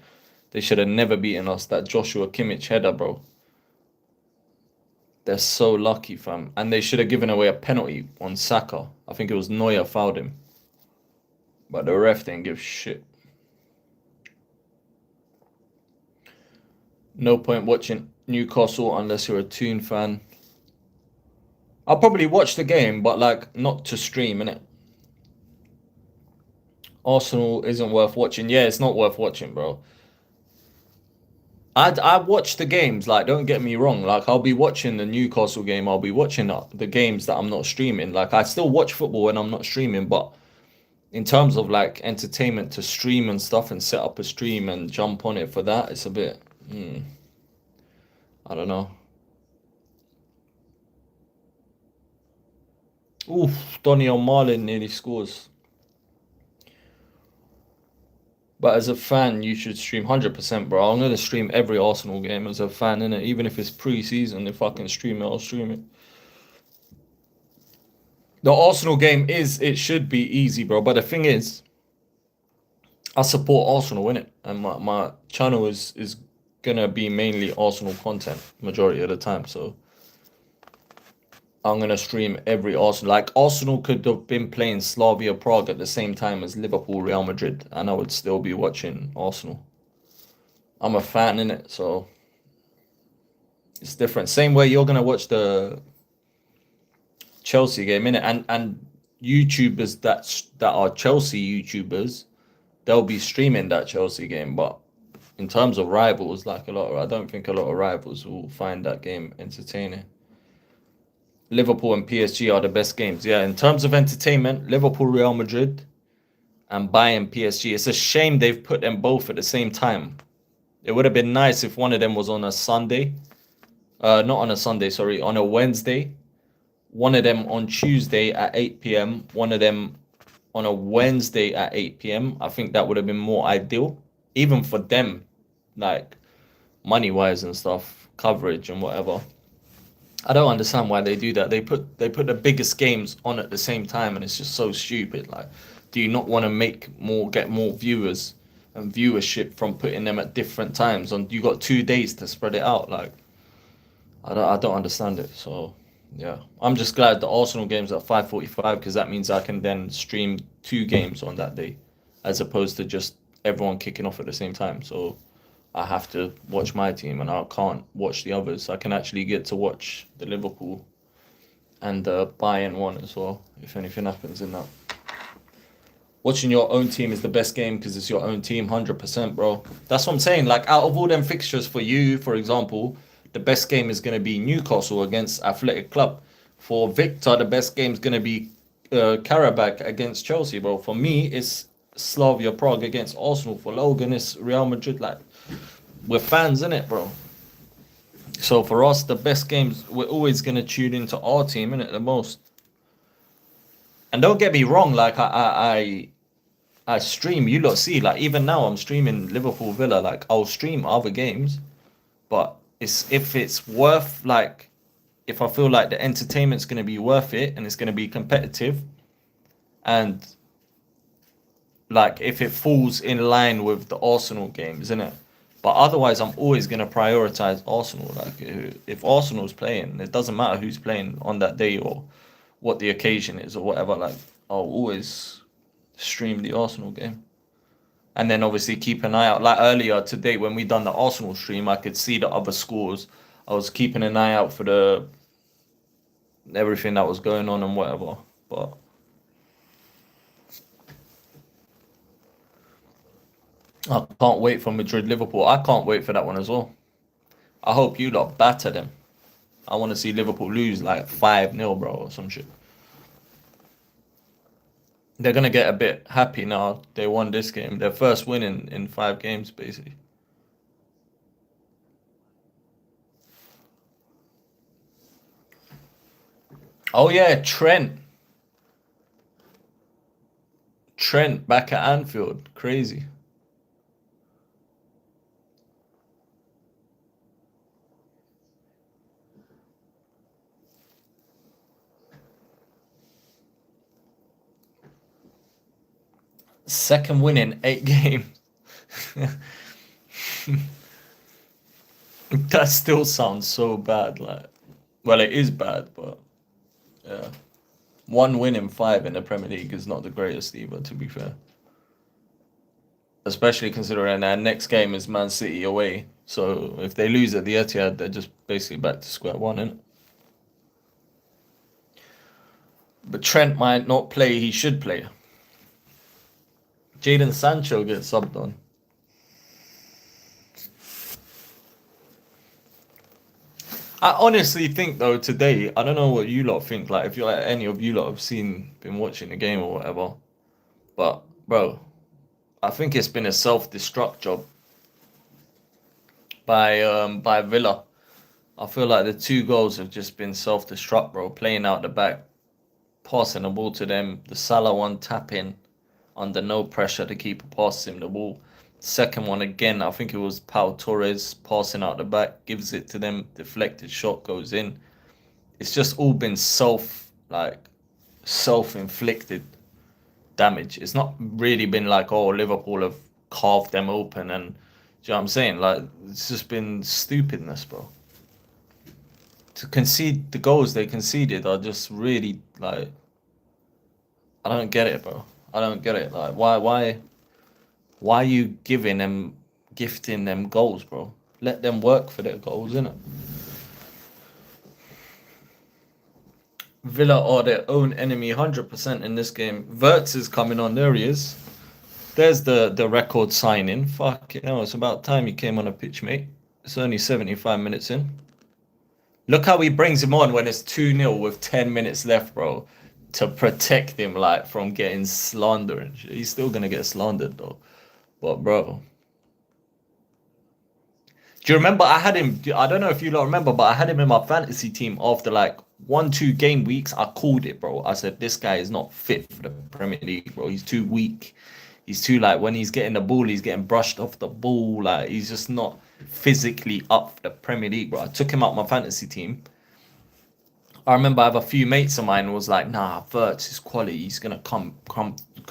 They should have never beaten us. That Joshua Kimmich header, bro. They're so lucky, fam. And they should have given away a penalty on Saka. I think it was Neuer fouled him. But the ref didn't give shit. No point watching Newcastle unless you're a Toon fan. I'll probably watch the game, but like not to stream, innit? Arsenal isn't worth watching. Yeah, it's not worth watching, bro. I watch the games, like don't get me wrong. Like I'll be watching the Newcastle game, I'll be watching the games that I'm not streaming. Like I still watch football when I'm not streaming, but in terms of like entertainment to stream and stuff and set up a stream and jump on it for that, it's a bit I don't know. Oof, Donny O'Marlin nearly scores. But as a fan, you should stream 100%, bro. I'm gonna stream every Arsenal game as a fan, innit? Even if it's pre-season, if I can stream it, I'll stream it. The Arsenal game it should be easy, bro. But the thing is, I support Arsenal, innit? And my channel is gonna be mainly Arsenal content majority of the time. So I'm gonna stream every Arsenal. Like Arsenal could have been playing Slavia Prague at the same time as Liverpool, Real Madrid, and I would still be watching Arsenal. I'm a fan in it, so it's different. Same way you're gonna watch the Chelsea game in it, and YouTubers that are Chelsea YouTubers, they'll be streaming that Chelsea game. But in terms of rivals, like I don't think a lot of rivals will find that game entertaining. Liverpool and PSG are the best games. Yeah, in terms of entertainment, Liverpool, Real Madrid, and Bayern, PSG. It's a shame they've put them both at the same time. It would have been nice if one of them was on a Sunday. Not on a Sunday, sorry, on a Wednesday. One of them on Tuesday at 8 p.m. One of them on a Wednesday at 8 p.m. I think that would have been more ideal. Even for them, like money-wise and stuff, coverage and whatever. I don't understand why they do that. They put the biggest games on at the same time, and it's just so stupid. Like, do you not want to get more viewers and viewership from putting them at different times? And you got 2 days to spread it out. Like, I don't understand it. So yeah, I'm just glad the Arsenal game's at 5:45 because that means I can then stream 2 games on that day, as opposed to just everyone kicking off at the same time. So I have to watch my team and I can't watch the others. I can actually get to watch the Liverpool and the Bayern one as well, if anything happens in that. Watching your own team is the best game because it's your own team, 100%, bro. That's what I'm saying. Like, out of all them fixtures for you, for example, the best game is going to be Newcastle against Athletic Club. For Victor, the best game is going to be Karabakh against Chelsea, bro. For me, it's Slavia Prague against Arsenal. For Logan, it's Real Madrid. Like, we're fans, innit, bro? So for us, the best games, we're always going to tune into our team, innit, the most. And don't get me wrong, like, I stream, you lot see, like, even now I'm streaming Liverpool Villa. Like, I'll stream other games, but if it's worth, like, if I feel like the entertainment's going to be worth it and it's going to be competitive, and like if it falls in line with the Arsenal games, isn't it? But otherwise, I'm always going to prioritize Arsenal. Like, if Arsenal's playing, it doesn't matter who's playing on that day or what the occasion is or whatever. Like, I'll always stream the Arsenal game. And then obviously keep an eye out. Like earlier today when we done the Arsenal stream, I could see the other scores. I was keeping an eye out for everything that was going on and whatever. But I can't wait for Madrid Liverpool. I can't wait for that one as well. I hope you lot batter them. I want to see Liverpool lose like 5-0, bro, or some shit. They're gonna get a bit happy now. They won this game. Their first win in 5 games, basically. Oh yeah, Trent. Trent back at Anfield. Crazy. Second win in 8 games. That still sounds so bad. Like, well, it is bad, but yeah. One win in 5 in the Premier League is not the greatest either, to be fair. Especially considering our next game is Man City away. So if they lose at the Etihad, they're just basically back to square one, innit? But Trent might not play. He should play. Jadon Sancho gets subbed on. I honestly think though today, I don't know what you lot think. Like if you're like any of you lot have been watching the game or whatever, but bro, I think it's been a self-destruct job by Villa. I feel like the 2 goals have just been self-destruct, bro. Playing out the back, passing the ball to them. The Salah one tapping under no pressure. The keeper passes him the ball. Second one again, I think it was Pau Torres passing out the back, gives it to them, deflected shot goes in. It's just all been self-inflicted damage. It's not really been like, oh, Liverpool have carved them open and, do you know what I'm saying? Like, it's just been stupidness, bro. To concede the goals they conceded are just really like, I don't get it, bro. I don't get it. Like, why are you gifting them goals, bro? Let them work for their goals, innit? Villa are their own enemy 100% in this game. Wirtz is coming on. There he is. There's the record signing. Fuck, you know, it's about time he came on a pitch, mate. It's only 75 minutes in. Look how he brings him on when it's 2-0 with 10 minutes left, bro. To protect him, like, from getting slandered and shit. He's still gonna get slandered, though. But, bro. Do you remember I had him? I don't know if you lot remember, but I had him in my fantasy team after like 1-2 game weeks. I called it, bro. I said, this guy is not fit for the Premier League, bro. He's too weak. He's too, like, when he's getting the ball, he's getting brushed off the ball. Like, he's just not physically up for the Premier League, bro. I took him out my fantasy team. I remember I have a few mates of mine was like, nah, Wirtz is quality. He's gonna come,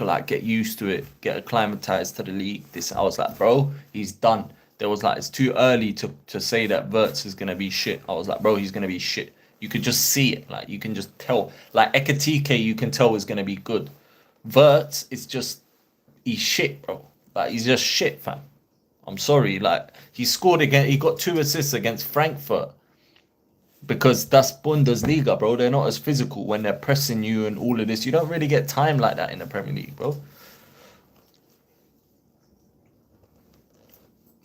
like get used to it, get acclimatized to the league. This, I was like, bro, he's done. There was like, it's too early to say that Wirtz is gonna be shit. I was like, bro, he's gonna be shit. You could just see it, like you can just tell. Like Ekatike, you can tell is gonna be good. Wirtz is just, he's shit, bro. Like he's just shit, fam. I'm sorry. Like he scored again. He got 2 assists against Frankfurt. Because that's Bundesliga, bro. They're not as physical when they're pressing you and all of this. You don't really get time like that in the Premier League, bro.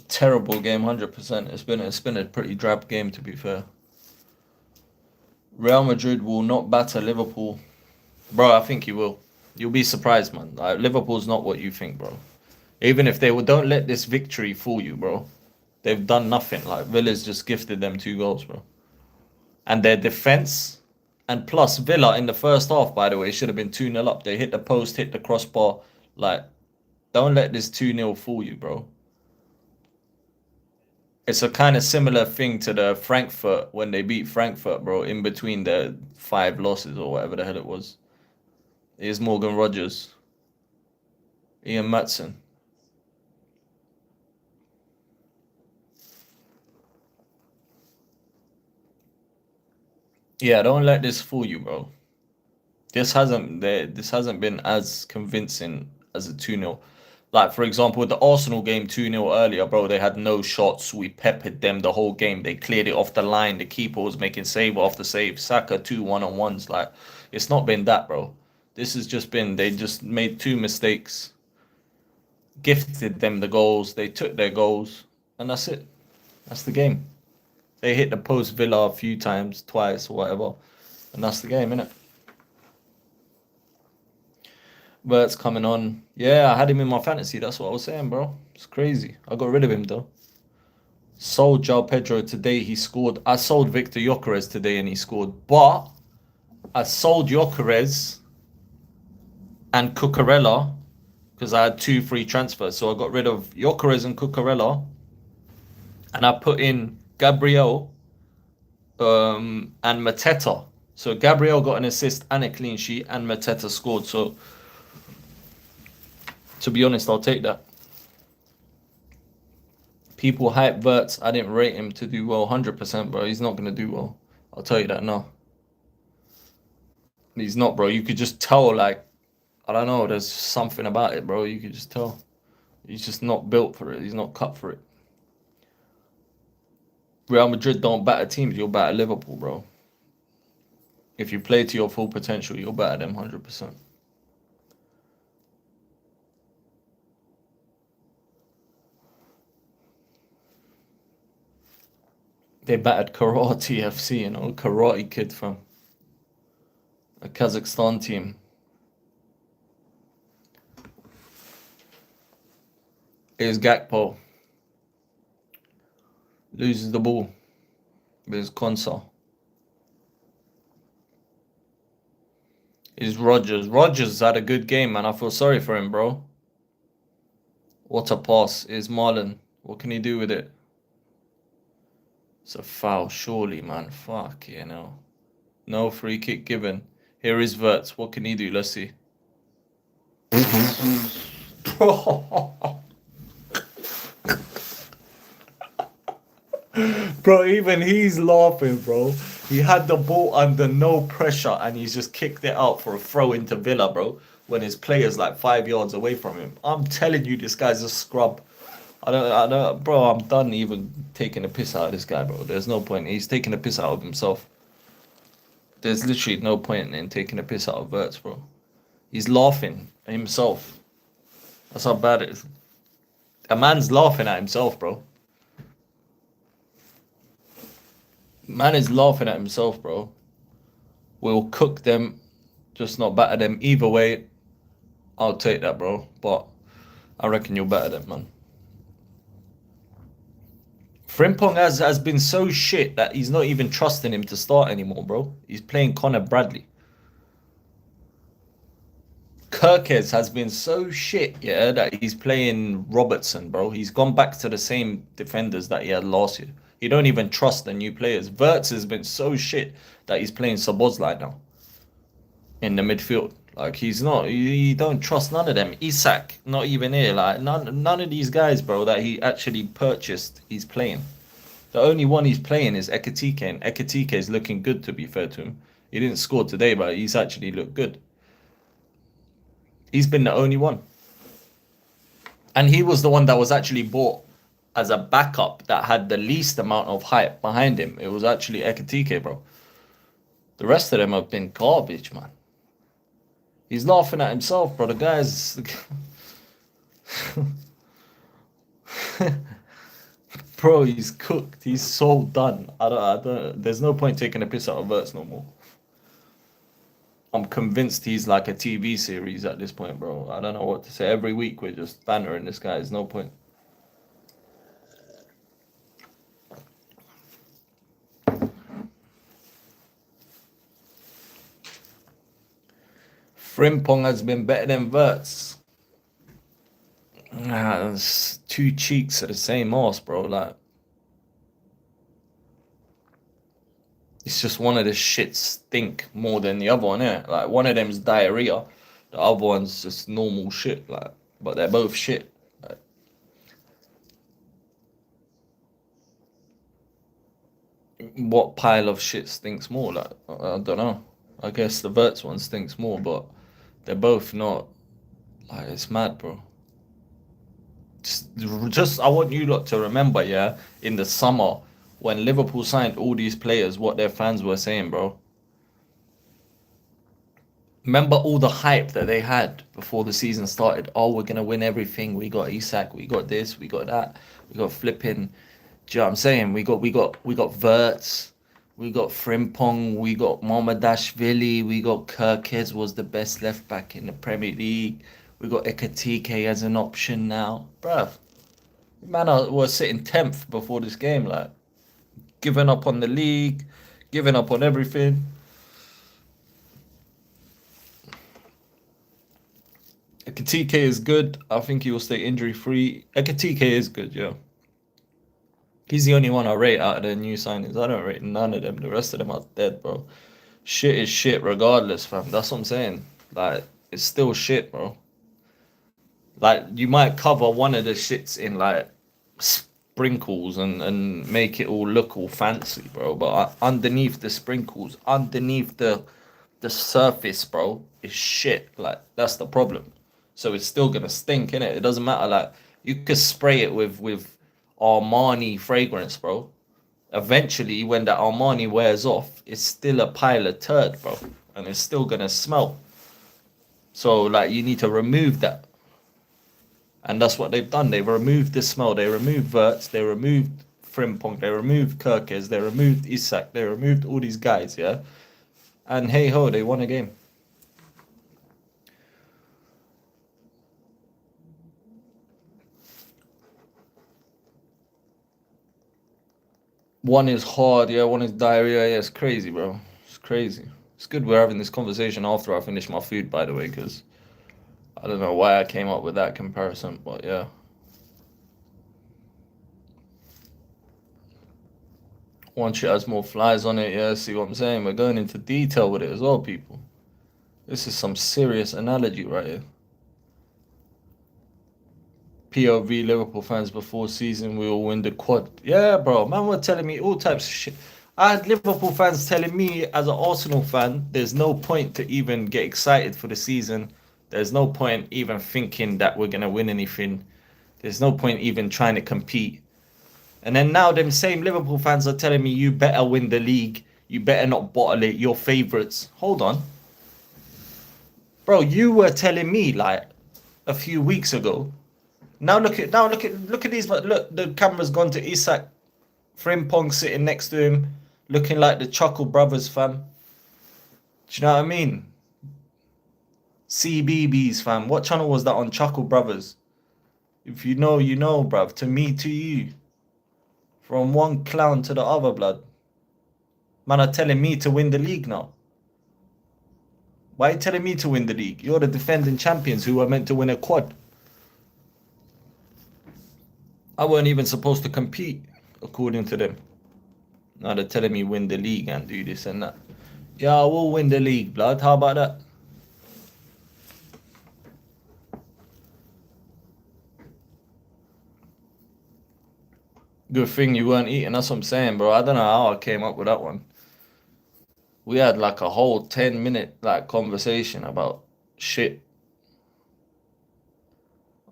Terrible game, 100%. It's been a pretty drab game, to be fair. Real Madrid will not batter Liverpool, bro. I think you will. You'll be surprised, man. Like, Liverpool's not what you think, bro. Even if they will, don't let this victory fool you, bro. They've done nothing. Like Villa's just gifted them 2 goals, bro. And their defense, and plus Villa in the first half, by the way, should have been 2-0 up. They hit the post, hit the crossbar. Like, don't let this 2-0 fool you, bro. It's a kind of similar thing to the Frankfurt when they beat Frankfurt, bro, in between the 5 losses or whatever the hell it was. Here's Morgan Rogers. Ian Matson. Yeah, don't let this fool you, bro. This hasn't been as convincing as a 2-0. Like, for example, with the Arsenal game 2-0 earlier, bro, they had no shots. We peppered them the whole game. They cleared it off the line. The keeper was making save after save. Saka 2 one-on-ones. Like, it's not been that, bro. This has just been, they just made two mistakes, gifted them the goals, they took their goals, and that's it. That's the game. They hit the post Villa a few times, twice, or whatever, and that's the game, innit? Vert's coming on. Yeah, I had him in my fantasy. That's what I was saying, bro. It's crazy. I got rid of him, though. Sold João Pedro today. He scored. I sold Victor Gyökeres today and he scored. But I sold Gyökeres and Cucurella because I had 2 free transfers. So I got rid of Gyökeres and Cucurella. And I put in Gabriel and Mateta. So Gabriel got an assist and a clean sheet and Mateta scored. So to be honest, I'll take that. People hype Verts. I didn't rate him to do well 100%, bro. He's not going to do well. I'll tell you that now. He's not, bro. You could just tell, like, I don't know. There's something about it, bro. You could just tell. He's just not built for it. He's not cut for it. Real Madrid don't batter teams. You'll batter Liverpool, bro. If you play to your full potential, you'll batter them 100%. They battered Karate FC, you know, Karate Kid from a Kazakhstan team. Here's Gakpo. Loses the ball. There's Konsa. Here's Rodgers. Rodgers had a good game, man. I feel sorry for him, bro. What a pass. Here's Marlon. What can he do with it? It's a foul, surely, man. Fuck, you know. No free kick given. Here is Verts. What can he do? Let's see. Bro, even he's laughing, bro. He had the ball under no pressure and he's just kicked it out for a throw into Villa, bro, when his player's like 5 yards away from him. I'm telling you, this guy's a scrub. I don't, bro, I'm done even taking a piss out of this guy, bro. There's no point. He's taking a piss out of himself. There's literally no point in taking a piss out of Verts, bro. He's laughing at himself. That's how bad it is. A man's laughing at himself, bro. Man is laughing at himself, bro. We'll cook them, just not batter them. Either way, I'll take that, bro. But I reckon you'll batter them, man. Frimpong has been so shit that he's not even trusting him to start anymore, bro. He's playing Connor Bradley. Kirkes has been so shit, yeah, that he's playing Robertson, bro. He's gone back to the same defenders that he had last year. He don't even trust the new players. Verts has been so shit that he's playing Szoboszlai now in the midfield. Like, he's not, he don't trust none of them. Isak, not even here. Like, none of these guys, bro, that he actually purchased, he's playing. The only one he's playing is Ekitike, and Ekitike is looking good, to be fair to him. He didn't score today, but he's actually looked good. He's been the only one. And he was the one that was actually bought as a backup that had the least amount of hype behind him. It was actually Ekitike, bro. The rest of them have been garbage, man. He's laughing at himself, bro. The guy's... Bro, he's cooked. He's so done. I don't... There's no point taking a piss out of Verts no more. I'm convinced he's like a TV series at this point, bro. I don't know what to say. Every week we're just bantering this guy. There's no point. Frimpong has been better than Verts. It's 2 cheeks of the same arse, bro. Like, it's just one of the shits stink more than the other one, innit? Like, one of them's diarrhea, the other one's just normal shit. Like, but they're both shit. Like, what pile of shit stinks more? Like, I don't know. I guess the Verts one stinks more, but they're both not. Like, it's mad, bro. Just I want you lot to remember, yeah, in the summer when Liverpool signed all these players, what their fans were saying, bro. Remember all the hype that they had before the season started? Oh, we're gonna win everything. We got Isak, we got this, we got that, we got flipping. Do you know what I'm saying? We got Verts, we got Frimpong, we got Mohamedashvili, we got Kirkez was the best left back in the Premier League. We got Ekatike as an option now. Bruv, man, I was sitting 10th before this game, like giving up on the league, giving up on everything. Ekatike is good. I think he will stay injury free. Ekatike is good, yeah. He's the only one I rate out of the new signings. I don't rate none of them. The rest of them are dead, bro. Shit is shit regardless, fam. That's what I'm saying. Like, it's still shit, bro. Like, you might cover one of the shits in, like, sprinkles and make it all look all fancy, bro. But underneath the sprinkles, underneath the surface, bro, is shit. Like, that's the problem. So it's still gonna stink, innit? It doesn't matter. Like, you could spray it with Armani fragrance, bro. Eventually, when the Armani wears off, it's still a pile of turd, bro, and it's still gonna smell. So, like, you need to remove that, and that's what they've done. They've removed the smell. They removed Verts. They removed Frimpong. They removed Kirkes. They removed Isak. They removed all these guys, yeah. And hey ho, they won a game. One is hard, yeah. One is diarrhea. Yeah, it's crazy, bro. It's crazy. It's good we're having this conversation after I finish my food, by the way, because I don't know why I came up with that comparison, but yeah. One shit has more flies on it, yeah. See what I'm saying? We're going into detail with it as well, people. This is some serious analogy right here. POV Liverpool fans before season we will win the quad. Yeah, bro. Man were telling me all types of shit. I had Liverpool fans telling me as an Arsenal fan, there's no point to even get excited for the season. There's no point even thinking that we're gonna win anything. There's no point even trying to compete. And then now them same Liverpool fans are telling me you better win the league. You better not bottle it. Your favourites. Hold on. Bro, you were telling me like a few weeks ago. Now look at these. Look, the camera's gone to Isak Frimpong sitting next to him, looking like the Chuckle Brothers, fam. Do you know what I mean? CBBS, fam. What channel was that on? Chuckle Brothers. If you know, you know, bruv. To me, to you. From one clown to the other, blood. Man are telling me to win the league now. Why are you telling me to win the league? You're the defending champions who are meant to win a quad. I weren't even supposed to compete, according to them. Now they're telling me win the league and do this and that. Yeah, I will win the league, blood. How about that? Good thing you weren't eating. That's what I'm saying, bro. I don't know how I came up with that one. We had like a whole 10-minute like conversation about shit.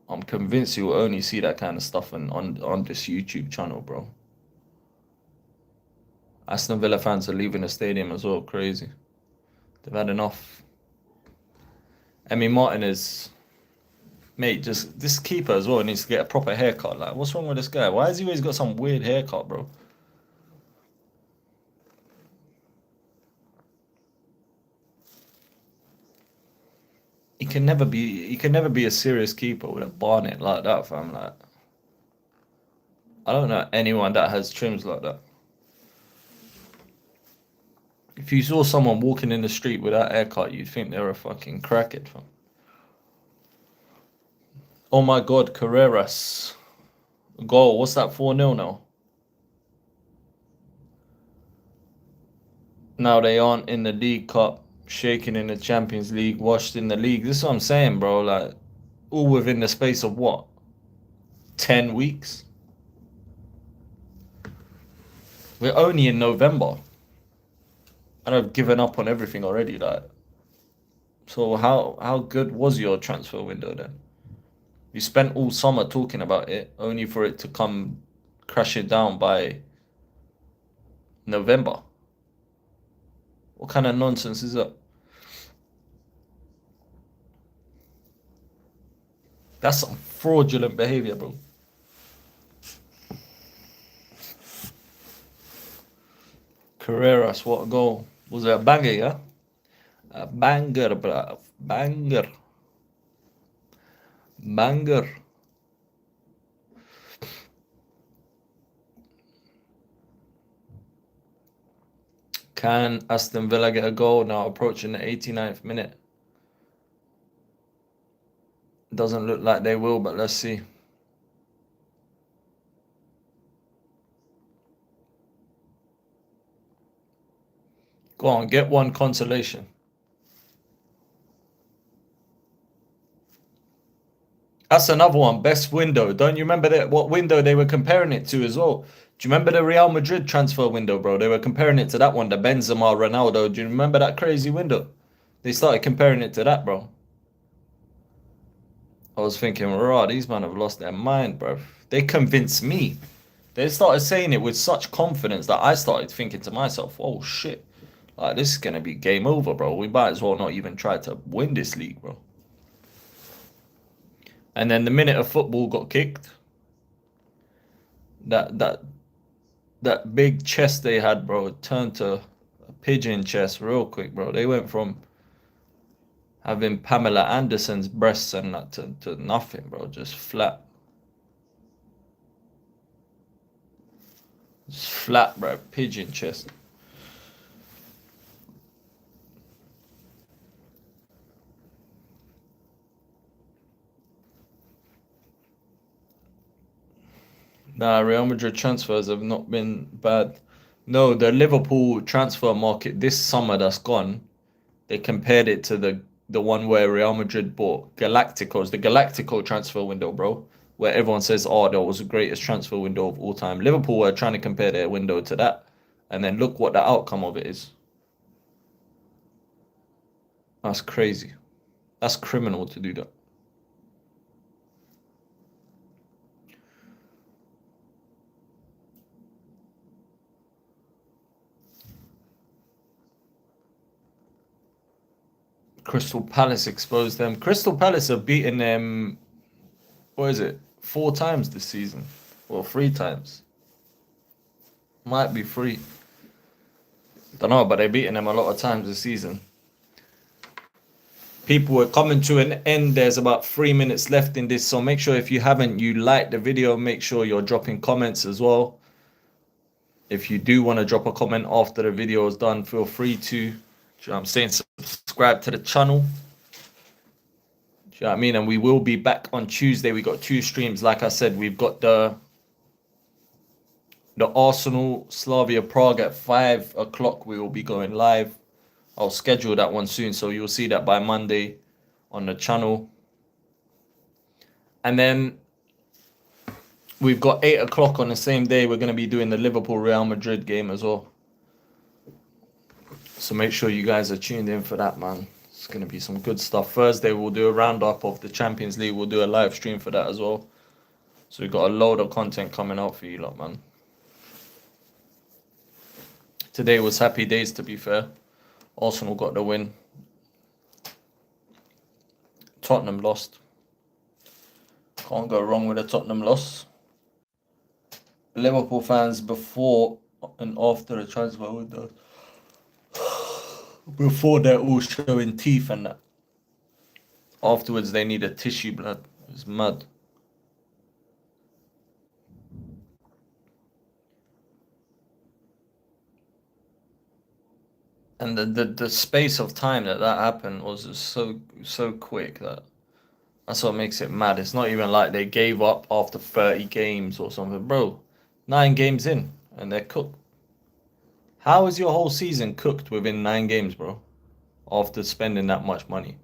I'm convinced you'll only see that kind of stuff on this YouTube channel, bro. Aston Villa fans are leaving the stadium as well. Crazy. They've had enough. Emi Martinez, mate, just this keeper as well needs to get a proper haircut. Like, what's wrong with this guy? Why has he always got some weird haircut, bro? He can never be a serious keeper with a barnet like that, fam. Like, I don't know anyone that has trims like that. If you saw someone walking in the street with that haircut, you'd think they're a fucking crackhead, fam. Oh my God, Carreras. Goal. What's that, 4-0 now? Now they aren't in the League Cup, shaking in the Champions League, washed in the league. This is what I'm saying, bro. Like, all within the space of what? 10 weeks? We're only in November. And I've given up on everything already. Like, so how good was your transfer window then? You spent all summer talking about it, only for it to come crashing down by November. What kind of nonsense is that? That's some fraudulent behavior, bro. Carreras, what a goal. Was it a banger, yeah? A banger, bro. Banger. Banger. Can Aston Villa get a goal now approaching the 89th minute? Doesn't look like they will, but let's see. Go on, get one consolation. That's another one. Best window. Don't you remember that? What window they were comparing it to as well? Do you remember the Real Madrid transfer window, bro? They were comparing it to that one, the Benzema, Ronaldo. Do you remember that crazy window? They started comparing it to that, bro. I was thinking, raw, these men have lost their mind, bro. They convinced me. They started saying it with such confidence that I started thinking to myself, oh shit. Like, this is going to be game over, bro. We might as well not even try to win this league, bro. And then the minute of football got kicked, that big chest they had, bro, turned to a pigeon chest real quick, bro. They went from having Pamela Anderson's breasts and that to nothing, bro. Just flat. Just flat, bro. Pigeon chest. Nah, Real Madrid transfers have not been bad. No, the Liverpool transfer market this summer that's gone, they compared it to the one where Real Madrid bought Galacticos, the Galactico transfer window, bro, where everyone says, oh, that was the greatest transfer window of all time. Liverpool were trying to compare their window to that, and then look what the outcome of it is. That's crazy. That's criminal to do that. Crystal Palace exposed them. Crystal Palace have beaten them, what is it, 4 times this season? Or 3 times? Might be 3. Don't know, but they've beaten them a lot of times this season. People are coming to an end. There's about 3 minutes left in this, so make sure if you haven't, you like the video. Make sure you're dropping comments as well. If you do want to drop a comment after the video is done, feel free to. Do you know what I'm saying? Subscribe to the channel. Do you know what I mean? And we will be back on Tuesday. We got 2 streams. Like I said, we've got the Arsenal Slavia Prague at 5 o'clock. We will be going live. I'll schedule that one soon, so you'll see that by Monday on the channel. And then we've got 8 o'clock on the same day. We're going to be doing the Liverpool Real Madrid game as well. So make sure you guys are tuned in for that, man. It's going to be some good stuff. Thursday, we'll do a roundup of the Champions League. We'll do a live stream for that as well. So we've got a load of content coming out for you lot, man. Today was happy days, to be fair. Arsenal got the win. Tottenham lost. Can't go wrong with a Tottenham loss. Liverpool fans before and after the transfer window. Before they're all showing teeth and that. Afterwards they need a tissue, blood. It's mad. And the space of time that happened was just so quick that's what makes it mad. It's not even like they gave up after 30 games or something. Bro, 9 games in and they're cooked. How is your whole season cooked within 9 games, bro? After spending that much money.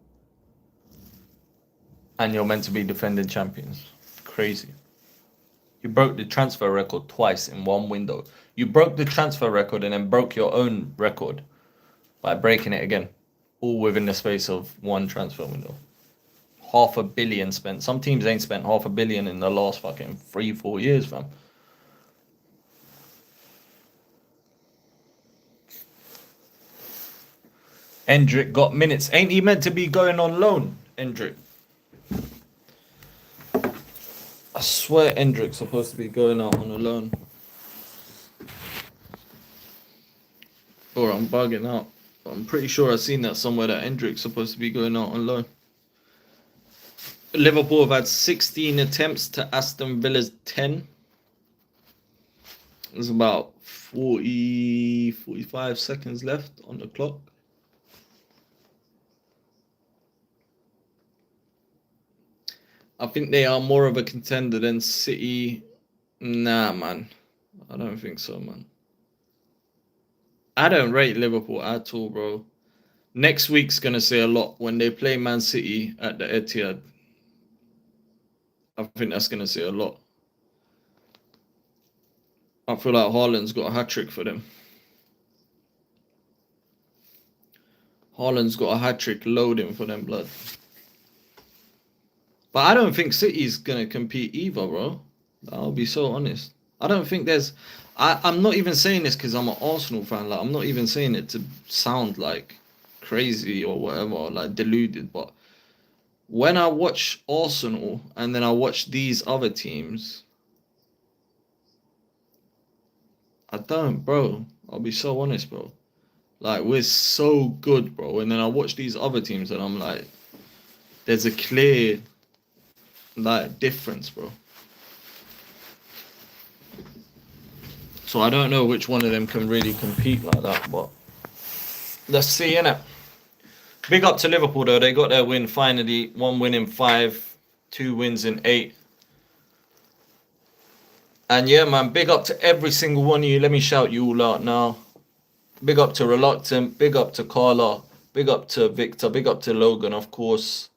And you're meant to be defending champions. Crazy. You broke the transfer record twice in one window. You broke the transfer record and then broke your own record by breaking it again. All within the space of one transfer window. $500 million spent. Some teams ain't spent $500 million in the last fucking 3-4 years, fam. Endrick got minutes. Ain't he meant to be going on loan, Endrick? swear Endrick's supposed to be going out on a loan. Or I'm bugging out. I'm pretty sure I've seen that somewhere that Endrick's supposed to be going out on loan. Liverpool have had 16 attempts to Aston Villa's 10. There's about 45 seconds left on the clock. I think they are more of a contender than City. Nah, man. I don't think so, man. I don't rate Liverpool at all, bro. Next week's going to say a lot when they play Man City at the Etihad. I think that's going to say a lot. I feel like Haaland's got a hat-trick for them. Haaland's got a hat-trick loading for them, blood. But I don't think City's going to compete either, bro. I'll be so honest. I don't think there's... I'm not even saying this because I'm an Arsenal fan. Like, I'm not even saying it to sound like crazy or whatever, or like deluded. But when I watch Arsenal and then I watch these other teams, I don't, bro. I'll be so honest, bro. Like, we're so good, bro. And then I watch these other teams and I'm like, there's a clear, like, difference, bro. So I don't know which one of them can really compete like that, but let's see, innit? Big up to Liverpool, though. They got their win finally. 1 win in 5, 2 wins in 8. And yeah, man, big up to every single one of you. Let me shout you all out now. Big up to Reluctant. Big up to Carla. Big up to Victor. Big up to Logan, of course.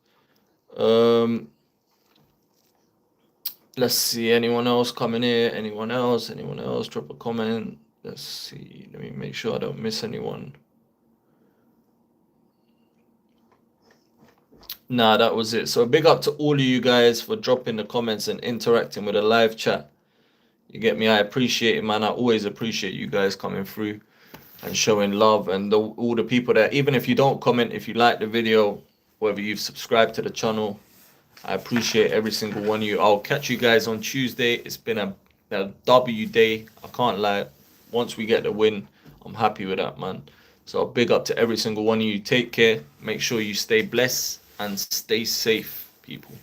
Let's see, anyone else coming here? Anyone else? Anyone else? Drop a comment. Let's see. Let me make sure I don't miss anyone. Nah, that was it. So big up to all of you guys for dropping the comments and interacting with the live chat. You get me? I appreciate it, man. I always appreciate you guys coming through and showing love, and all the people that, even if you don't comment, if you like the video, whether you've subscribed to the channel, I appreciate every single one of you. I'll catch you guys on Tuesday. It's been a W day. I can't lie. Once we get the win, I'm happy with that, man. So big up to every single one of you. Take care. Make sure you stay blessed and stay safe, people.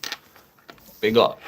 Big up.